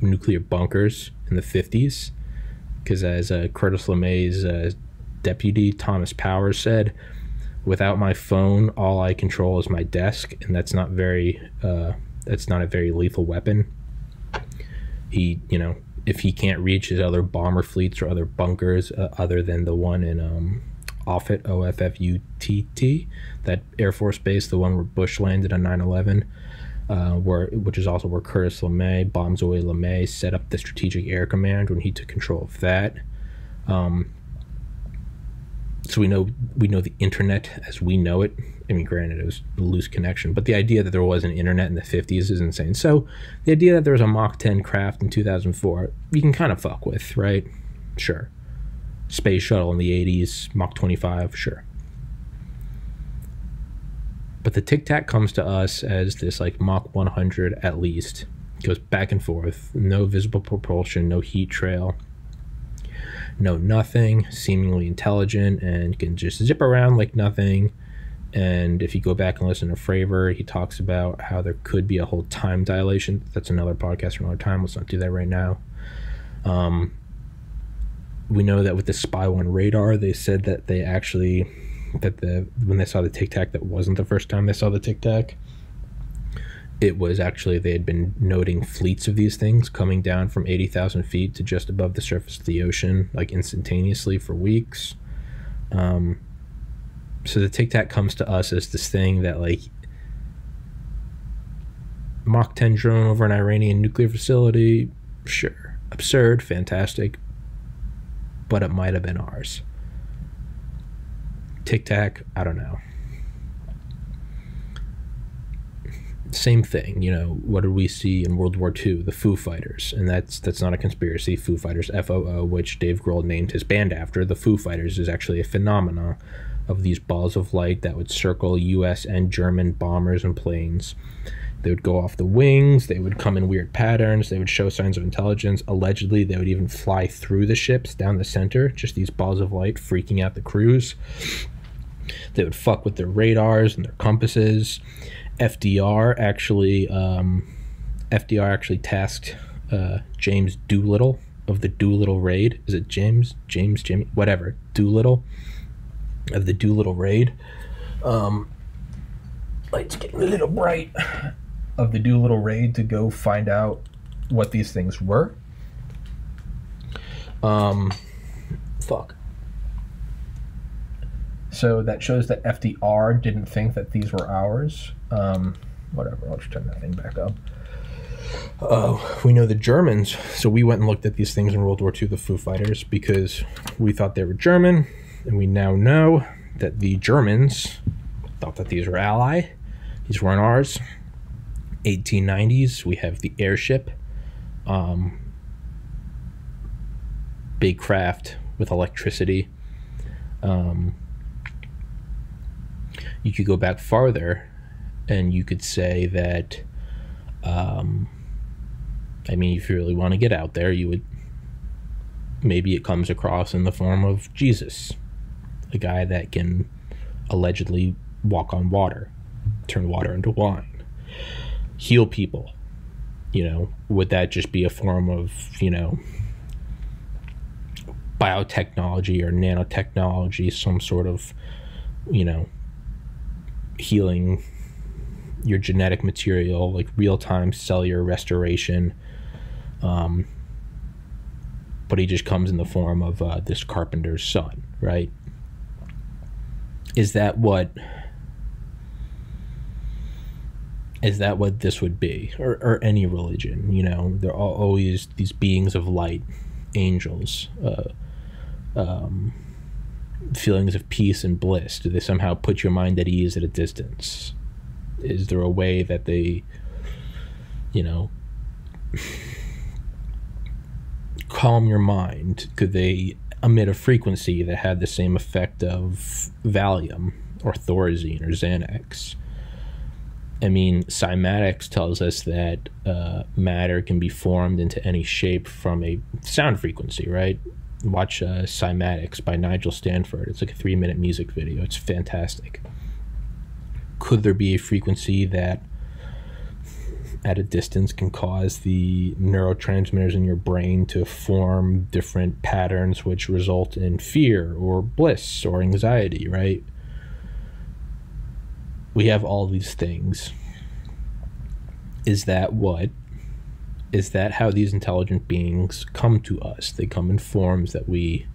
nuclear bunkers in the 50s. Because as Curtis LeMay's deputy, Thomas Powers, said, without my phone, all I control is my desk, and that's not a very lethal weapon. He, you know, if he can't reach his other bomber fleets or other bunkers other than the one in Offutt, O-F-F-U-T-T, that Air Force base, the one where Bush landed on 9/11, which is also where Curtis LeMay, Bombs Away LeMay, set up the Strategic Air Command when he took control of that. So we know the internet as we know it. I mean, granted, it was a loose connection, but the idea that there was an internet in the 50s is insane. So the idea that there was a Mach 10 craft in 2004, you can kind of fuck with, right? Sure. Space shuttle in the 80s, Mach 25, sure. But the Tic Tac comes to us as this like Mach 100 at least. It goes back and forth, no visible propulsion, no heat trail, no nothing, seemingly intelligent, and can just zip around like nothing. And if you go back and listen to Fravor, he talks about how there could be a whole time dilation. That's another podcast for another time. Let's not do that right now. We know that with the Spy 1 radar, they said that they actually, when they saw the Tic Tac, that wasn't the first time they saw the Tic Tac. It was actually, they had been noting fleets of these things coming down from 80,000 feet to just above the surface of the ocean, like instantaneously for weeks. So the Tic Tac comes to us as this thing that, like, Mach 10 drone over an Iranian nuclear facility, sure. Absurd, fantastic, but it might have been ours. Tic Tac, I don't know. Same thing, you know, what did we see in World War II? The Foo Fighters, and that's not a conspiracy. Foo Fighters, F-O-O, which Dave Grohl named his band after. The Foo Fighters is actually a phenomenon of these balls of light that would circle U.S. and German bombers and planes They would go off the wings. They would come in weird patterns. They would show signs of intelligence. Allegedly, they would even fly through the ships down the center, just these balls of light freaking out the crews. They would fuck with their radars and their compasses. FDR actually tasked James Doolittle of the Doolittle raid. Is it James, Jimmy, whatever, Doolittle of the Doolittle raid. Light's getting a little bright. Of the Doolittle raid to go find out what these things were. Fuck. So that shows that FDR didn't think that these were ours. Whatever, I'll just turn that thing back up. We know the Germans, so we went and looked at these things in World War II, the Foo Fighters, because we thought they were German, and we now know that the Germans thought that these were Ally. These weren't ours. 1890s, we have the airship, big craft with electricity. You could go back farther and you could say that, I mean, if you really want to get out there, you would, maybe it comes across in the form of Jesus, a guy that can allegedly walk on water, turn water into wine, heal people. You know, would that just be a form of, you know, biotechnology or nanotechnology, some sort of, you know, healing your genetic material, like real-time cellular restoration? But he just comes in the form of this carpenter's son, right? Is that what this would be, or any religion? You know, they're always these beings of light, angels, feelings of peace and bliss. Do they somehow put your mind at ease at a distance? Is there a way that they, you know, calm your mind? Could they emit a frequency that had the same effect of Valium or Thorazine or Xanax? I mean, cymatics tells us that matter can be formed into any shape from a sound frequency, right? Watch Cymatics by Nigel Stanford. It's like a 3-minute music video. It's fantastic. Could there be a frequency that at a distance can cause the neurotransmitters in your brain to form different patterns which result in fear or bliss or anxiety, right? We have all these things. Is that how these intelligent beings come to us? They come in forms that we,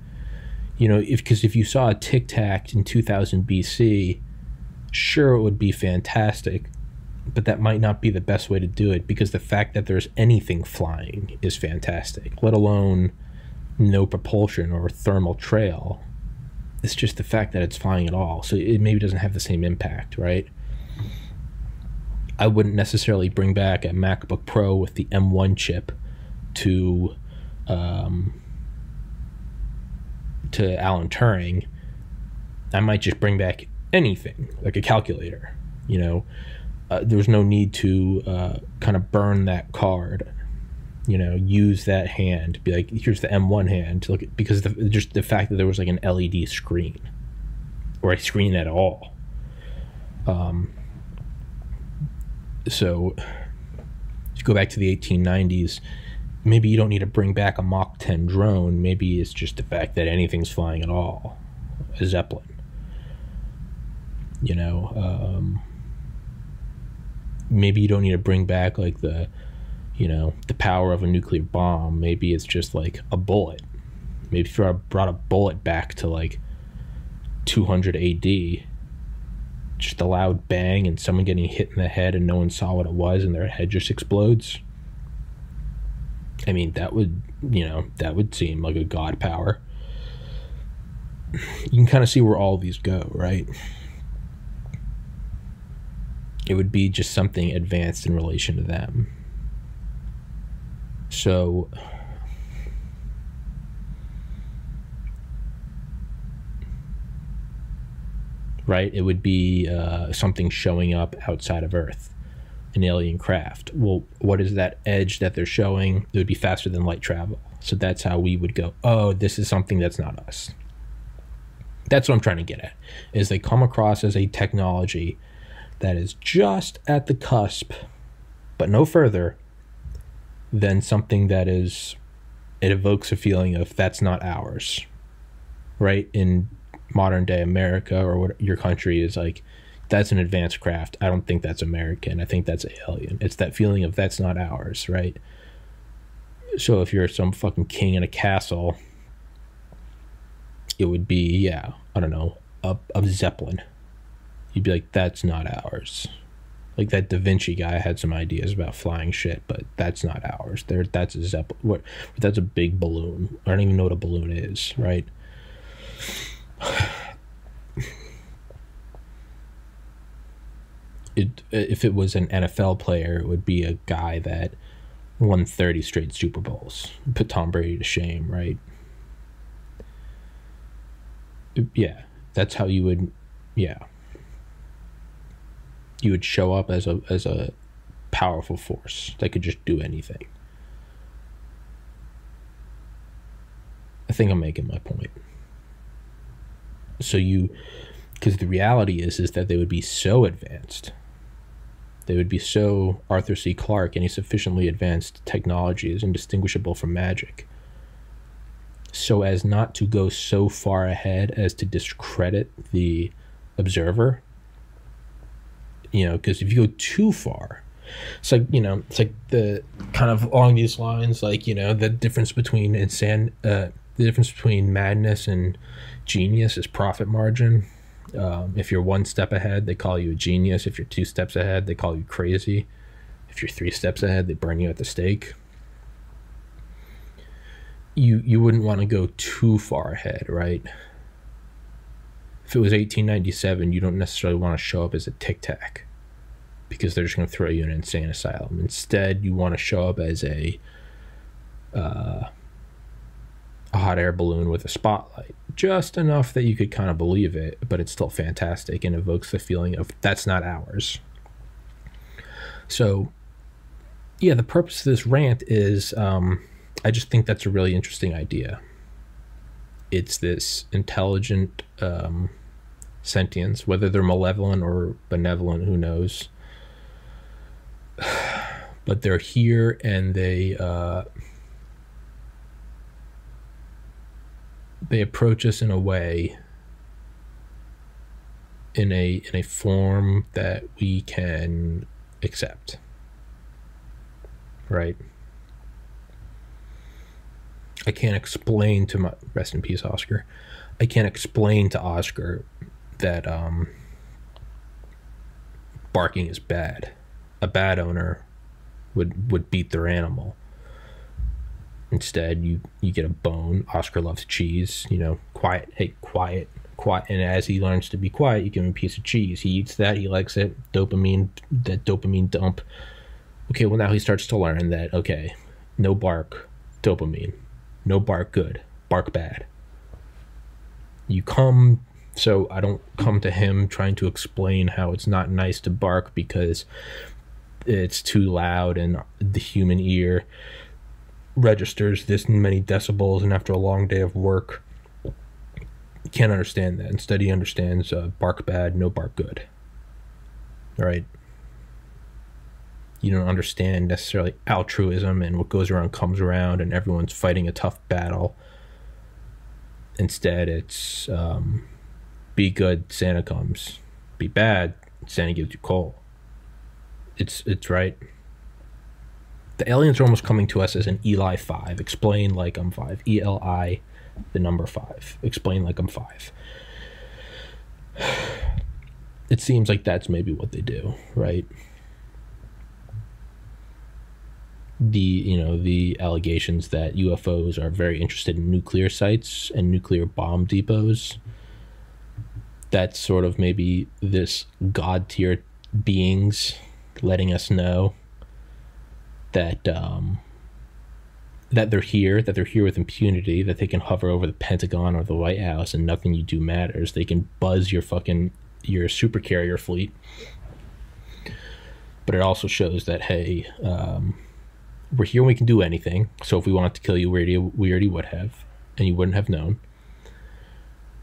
you know, because if you saw a Tic Tac in 2000 BC, sure, it would be fantastic, but that might not be the best way to do it, because the fact that there's anything flying is fantastic, let alone no propulsion or thermal trail. It's just the fact that it's flying at all, so it maybe doesn't have the same impact, right? I wouldn't necessarily bring back a MacBook Pro with the M1 chip to Alan Turing. I might just bring back anything, like a calculator, you know. There's no need to kind of burn that card, you know, use that hand, be like, here's the M1 hand, to look at, because just the fact that there was like an LED screen or a screen at all. So to go back to the 1890s, maybe you don't need to bring back a Mach 10 drone. Maybe it's just the fact that anything's flying at all, a Zeppelin, you know. Maybe you don't need to bring back like the, you know, the power of a nuclear bomb. Maybe it's just like a bullet. Maybe if you brought a bullet back to like 200 AD, just a loud bang and someone getting hit in the head and no one saw what it was and their head just explodes. I mean, that would, you know, that would seem like a god power. You can kind of see where all these go, right? It would be just something advanced in relation to them. So right, it would be something showing up outside of Earth an alien craft. Well, what is that edge that they're showing? It would be faster than light travel. So that's how we would go, oh, this is something that's not us. That's what I'm trying to get at, is they come across as a technology that is just at the cusp, but no further than something that is, it evokes a feeling of that's not ours, right? In modern day America, or what your country is like, that's an advanced craft. I don't think that's American. I think that's alien. It's that feeling of that's not ours, right? So if you're some fucking king in a castle, it would be, yeah, I don't know, a Zeppelin. You'd be like, that's not ours. Like that Da Vinci guy had some ideas about flying shit, but that's not ours. That's a Zeppelin. What? That's a big balloon. I don't even know what a balloon is, right? If it was an NFL player, it would be a guy that won 30 straight Super Bowls. Put Tom Brady to shame, right? Yeah, that's how you would, yeah. You would show up as a powerful force that could just do anything. I think I'm making my point. So because the reality is that they would be so advanced. They would be so Arthur C. Clarke, any sufficiently advanced technology is indistinguishable from magic, so as not to go so far ahead as to discredit the observer. Because if you go too far, it's like, it's like the kind of along these lines, like, the difference between the difference between madness and genius is profit margin. If you're 1 step ahead, they call you a genius. If you're 2 steps ahead, they call you crazy. If you're 3 steps ahead, they burn you at the stake. You wouldn't want to go too far ahead, right? If it was 1897, you don't necessarily want to show up as a Tic Tac, because they're just going to throw you in an insane asylum. Instead, you want to show up as a hot air balloon with a spotlight, just enough that you could kind of believe it, but it's still fantastic and evokes the feeling of that's not ours. So yeah, the purpose of this rant is, I just think that's a really interesting idea. It's this intelligent sentience, whether they're malevolent or benevolent, who knows, but they're here, and they approach us in a way, in a form that we can accept, right? I can't explain to my, rest in peace, Oscar. I can't explain to Oscar that barking is bad. A bad owner would beat their animal. Instead, you get a bone. Oscar loves cheese. Quiet. Hey, quiet. And as he learns to be quiet, you give him a piece of cheese. He eats that. He likes it. That dopamine dump. Okay, well, now he starts to learn that, okay, no bark, dopamine. No bark, good. Bark, bad. So I don't come to him trying to explain how it's not nice to bark because it's too loud and the human ear registers this many decibels, and after a long day of work, you can't understand that. Instead, he understands bark bad, no bark good. All right? You don't understand necessarily altruism and what goes around comes around and everyone's fighting a tough battle. Instead, it's be good, Santa comes. Be bad, Santa gives you coal. It's right. The aliens are almost coming to us as an Eli 5. Explain like I'm 5. ELI, the number 5. Explain like I'm 5. It seems like that's maybe what they do, right? The allegations that UFOs are very interested in nuclear sites and nuclear bomb depots. That's sort of maybe this god tier beings letting us know that that they're here with impunity, that they can hover over the Pentagon or the White House and nothing you do matters. They can buzz your supercarrier fleet. but it also shows that, hey, we're here and we can do anything. So if we wanted to kill you, we already would have, and you wouldn't have known.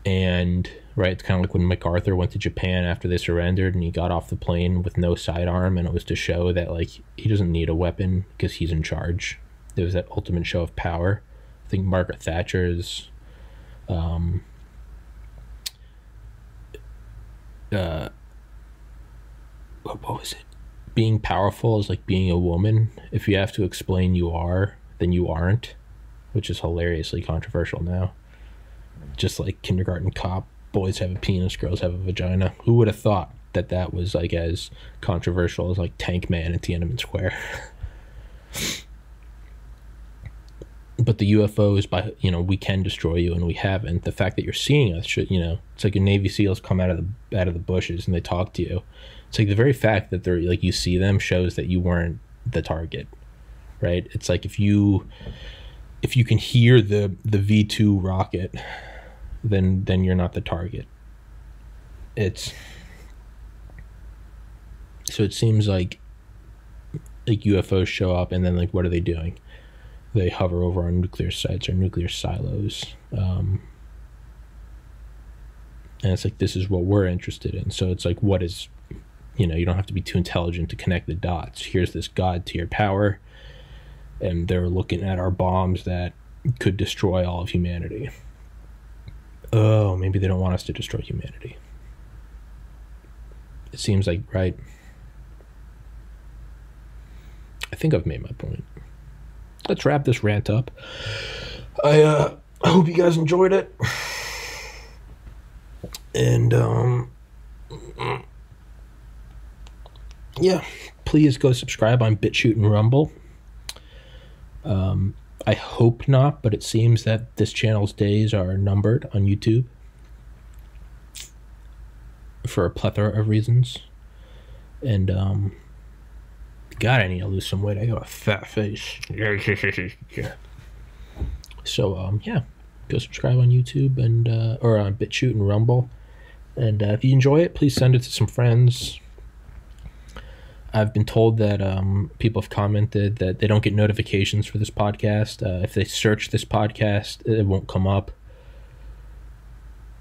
And right, it's kind of like when MacArthur went to Japan after they surrendered, and he got off the plane with no sidearm, and it was to show that, like, he doesn't need a weapon because he's in charge. It was that ultimate show of power. I think Margaret Thatcher's what was it? Being powerful is like being a woman. If you have to explain you are, then you aren't, which is hilariously controversial now. Just like Kindergarten Cop, boys have a penis, girls have a vagina. Who would have thought that that was like as controversial as like Tank Man in Tiananmen Square? But the UFOs, by, you know, we can destroy you and we haven't. The fact that you're seeing us should, you know, it's like your Navy SEALs come out of the bushes and they talk to you. It's like the very fact that they're like, you see them shows that you weren't the target, right? It's like if you can hear the V2 rocket, then you're not the target. So it seems like UFOs show up, and then like, what are they doing? They hover over our nuclear sites or nuclear silos, and it's like, this is what we're interested in. So it's like, what is, you know, you don't have to be too intelligent to connect the dots. Here's this god tier power, and they're looking at our bombs that could destroy all of humanity. Oh, maybe they don't want us to destroy humanity. It seems like, right? I think I've made my point. Let's wrap this rant up. I hope you guys enjoyed it. And, yeah, please go subscribe on BitChute and Rumble. I hope not, but it seems that this channel's days are numbered on YouTube for a plethora of reasons. And, God, I need to lose some weight. I got a fat face. Yeah. So, yeah, go subscribe on YouTube and or on BitChute and Rumble. And if you enjoy it, please send it to some friends. I've been told that people have commented that they don't get notifications for this podcast. If they search this podcast, it won't come up.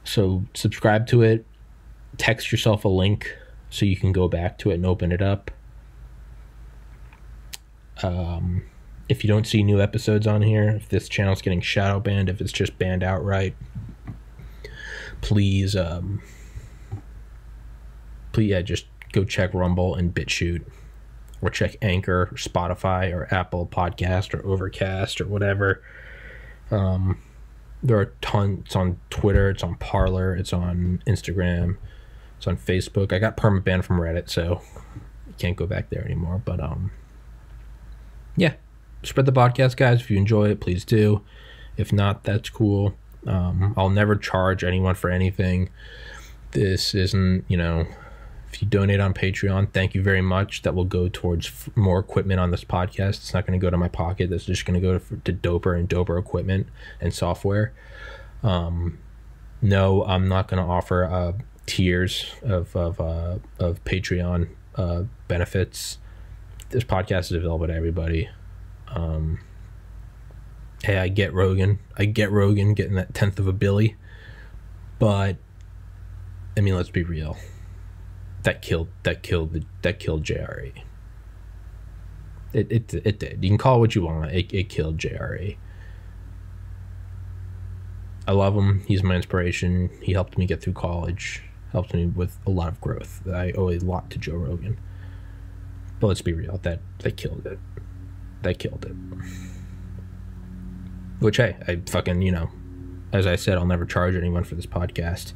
So subscribe to it. Text yourself a link so you can go back to it and open it up. If you don't see new episodes on here, if this channel's getting shadow banned, if it's just banned outright, please, yeah, just go check Rumble and BitChute, or check Anchor, or Spotify, or Apple Podcast, or Overcast, or whatever. There are tons. It's on Twitter, it's on Parler, it's on Instagram, it's on Facebook. I got permabanned from Reddit, so you can't go back there anymore. But yeah, spread the podcast, guys. If you enjoy it, please do. If not, that's cool. I'll never charge anyone for anything. This isn't, you know, if you donate on Patreon, thank you very much. That will go towards more equipment on this podcast. It's not going to go to my pocket. That's just going to go to doper and doper equipment and software. No, I'm not going to offer tiers of Patreon benefits. This podcast is available to everybody. Hey, I get Rogan getting that 10th of a billy, but I mean, let's be real. That killed JRE. It did. You can call it what you want. It killed JRE. I love him. He's my inspiration. He helped me get through college. Helped me with a lot of growth. I owe a lot to Joe Rogan. But let's be real. That killed it. That killed it. Which, hey, I fucking, you know, as I said, I'll never charge anyone for this podcast.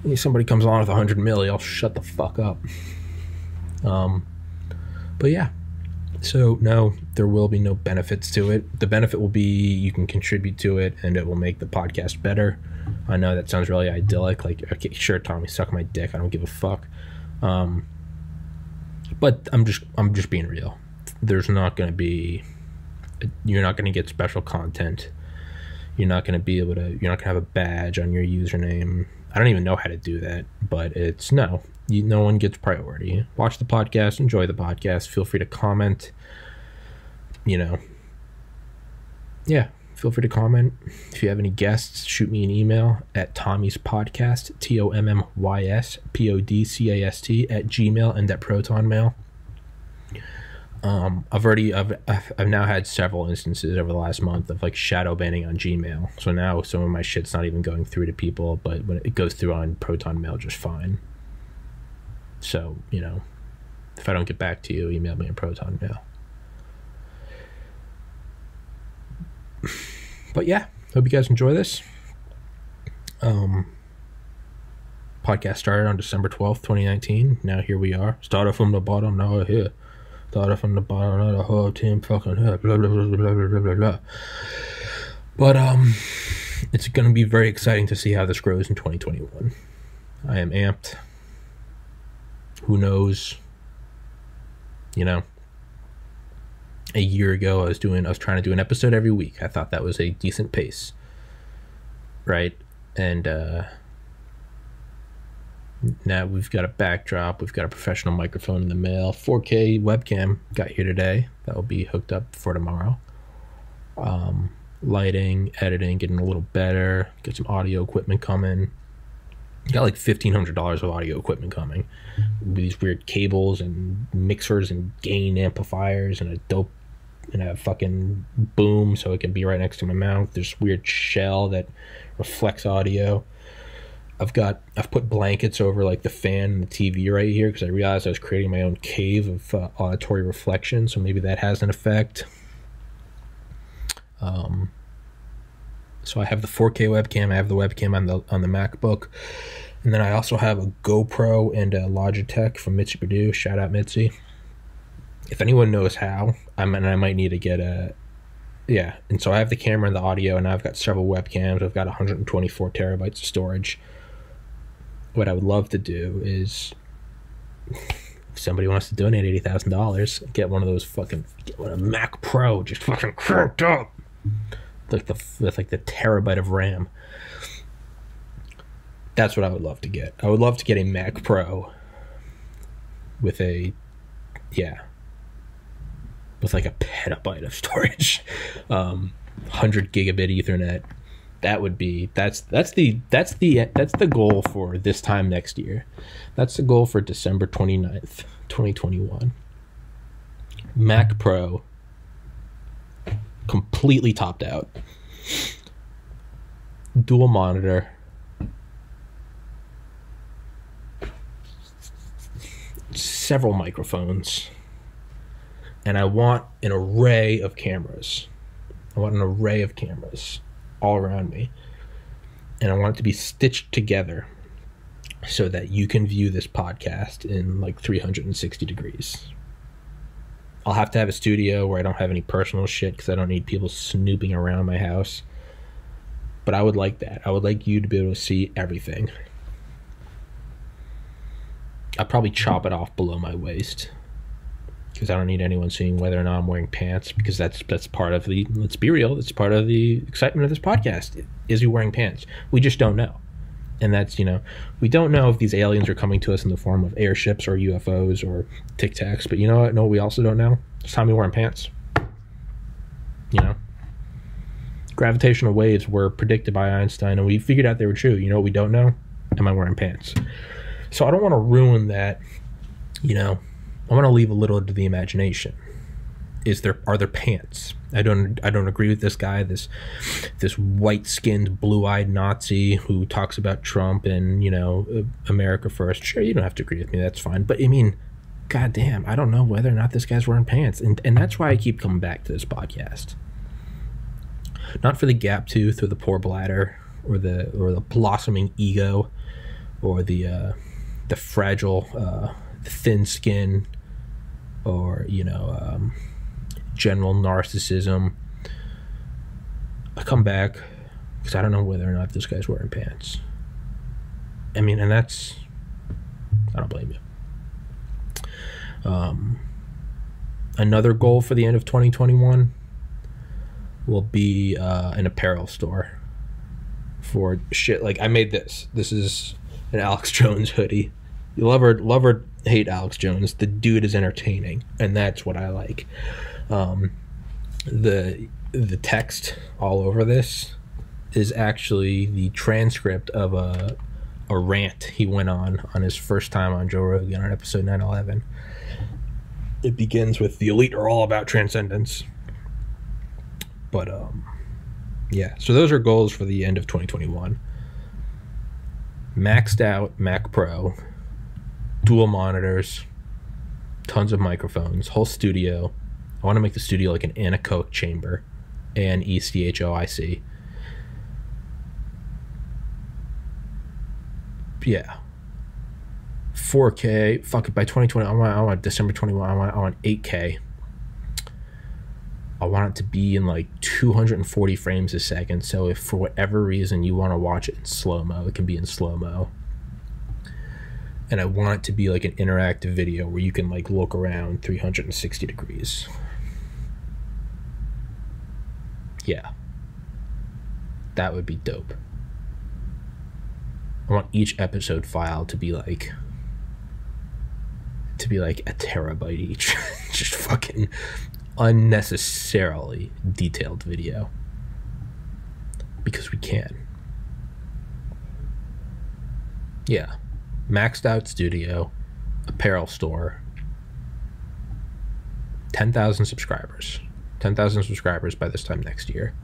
If somebody comes along with 100 milli, I'll shut the fuck up. But yeah, so no, there will be no benefits to it. The benefit will be you can contribute to it, and it will make the podcast better. I know that sounds really idyllic. Like, okay, sure, Tommy, suck my dick. I don't give a fuck. But I'm just being real. There's not going to be, you're not going to get special content. You're not going to be able to, you're not going to have a badge on your username. I don't even know how to do that, but No one gets priority. Watch the podcast, enjoy the podcast. Feel free to comment. Yeah, feel free to comment. If you have any guests, shoot me an email at Tommy's Podcast, TOMMYS PODCAST at Gmail and at Proton Mail. I've now had several instances over the last month of like shadow banning on Gmail. So now some of my shit's not even going through to people, but when it goes through on Proton Mail just fine. So, if I don't get back to you, email me in Proton Mail. But yeah, hope you guys enjoy this. Podcast started on December 12th, 2019. Now here we are. Started from the bottom, now we're here. Started from the bottom, now the whole team fucking here. Blah, blah, blah, blah, blah, blah, blah. But it's going to be very exciting to see how this grows in 2021. I am amped. Who knows? A year ago I was trying to do an episode every week. I thought that was a decent pace, right? And now we've got a backdrop, we've got a professional microphone in the mail, 4K webcam got here today. That will be hooked up for tomorrow. Lighting, editing, getting a little better. Get some audio equipment coming. Got like $1,500 of audio equipment coming. These weird cables and mixers and gain amplifiers and a fucking boom so it can be right next to my mouth. There's weird shell that reflects audio. I've put blankets over like the fan and the TV right here because I realized I was creating my own cave of auditory reflection, so maybe that has an effect. So I have the 4K webcam, I have the webcam on the MacBook, and then I also have a GoPro and a Logitech from Mitzi Purdue. Shout out Mitzi. If anyone knows how, I might need to get and so I have the camera and the audio, and I've got several webcams. I've got 124 terabytes of storage. What I would love to do is, if somebody wants to donate $80,000, get one of those a Mac Pro, just fucking cranked up. With the terabyte of RAM. That's what I would love to get. I would love to get a Mac Pro with like a petabyte of storage, 100 gigabit Ethernet. That's the goal for this time next year. That's the goal for December 29th, 2021. Mac Pro, completely topped out, dual monitor, several microphones, and I want an array of cameras. I want an array of cameras all around me, and I want it to be stitched together so that you can view this podcast in like 360 degrees. I'll have to have a studio where I don't have any personal shit because I don't need people snooping around my house. But I would like that. I would like you to be able to see everything. I'll probably chop it off below my waist because I don't need anyone seeing whether or not I'm wearing pants, because that's part of the, let's be real, it's part of the excitement of this podcast. Is you wearing pants? We just don't know. And that's, we don't know if these aliens are coming to us in the form of airships or UFOs or Tic Tacs. But you know what? No, we also don't know. It's Tommy wearing pants. Gravitational waves were predicted by Einstein, and we figured out they were true. You know what we don't know? Am I wearing pants? So I don't want to ruin that. I want to leave a little to the imagination. Are there pants? I don't agree with this guy, this white-skinned, blue-eyed Nazi who talks about Trump and, America first. Sure, you don't have to agree with me, that's fine. But, goddamn, I don't know whether or not this guy's wearing pants. And that's why I keep coming back to this podcast. Not for the gap tooth or the poor bladder or the blossoming ego or the fragile, thin skin or, general narcissism. I come back because I don't know whether or not this guy's wearing pants. And that's, I don't blame you. Another goal for the end of 2021 will be an apparel store for shit. Like, I made this. This is an Alex Jones hoodie. You love or hate Alex Jones. The dude is entertaining, and that's what I like. The text all over this is actually the transcript of a rant he went on his first time on Joe Rogan on episode 911. It begins with, "The elite are all about transcendence." But yeah, so those are goals for the end of 2021. Maxed out Mac Pro, dual monitors, tons of microphones, whole studio. I want to make the studio like an anechoic chamber, ANECHOIC. Yeah. 4K. Fuck it. By 2020, I want December 21. I want 8K. I want it to be in like 240 frames a second. So if for whatever reason you want to watch it in slow-mo, it can be in slow-mo. And I want it to be like an interactive video where you can like look around 360 degrees. Yeah. That would be dope. I want each episode file to be like a terabyte each. Just fucking unnecessarily detailed video. Because we can. Yeah. Maxed out studio, apparel store, 10,000 subscribers. 10,000 subscribers by this time next year.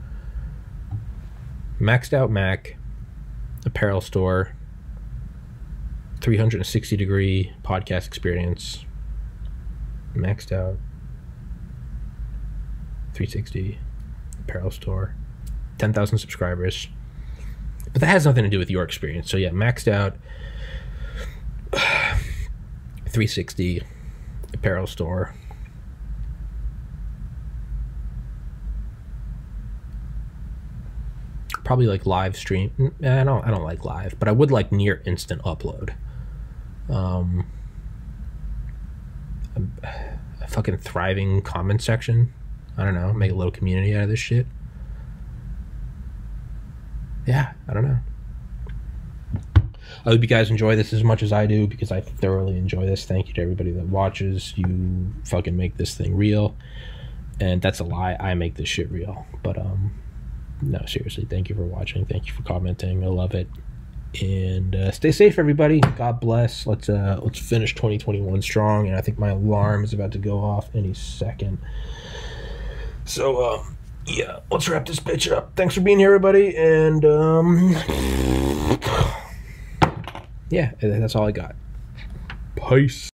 Maxed out Mac, apparel store, 360 degree podcast experience. Maxed out 360 apparel store, 10,000 subscribers. But that has nothing to do with your experience. So yeah, maxed out 360 apparel store. Probably like live stream. I don't like live, but I would like near instant upload. A fucking thriving comment section. I don't know, make a little community out of this shit. Yeah, I don't know. I hope you guys enjoy this as much as I do, because I thoroughly enjoy this. Thank you to everybody that watches. You fucking make this thing real. And that's a lie. I make this shit real. But no, seriously, thank you for watching. Thank you for commenting. I love it. And stay safe, everybody. God bless. Let's finish 2021 strong. And I think my alarm is about to go off any second. So yeah, let's wrap this bitch up. Thanks for being here, everybody. And yeah, that's all I got. Peace.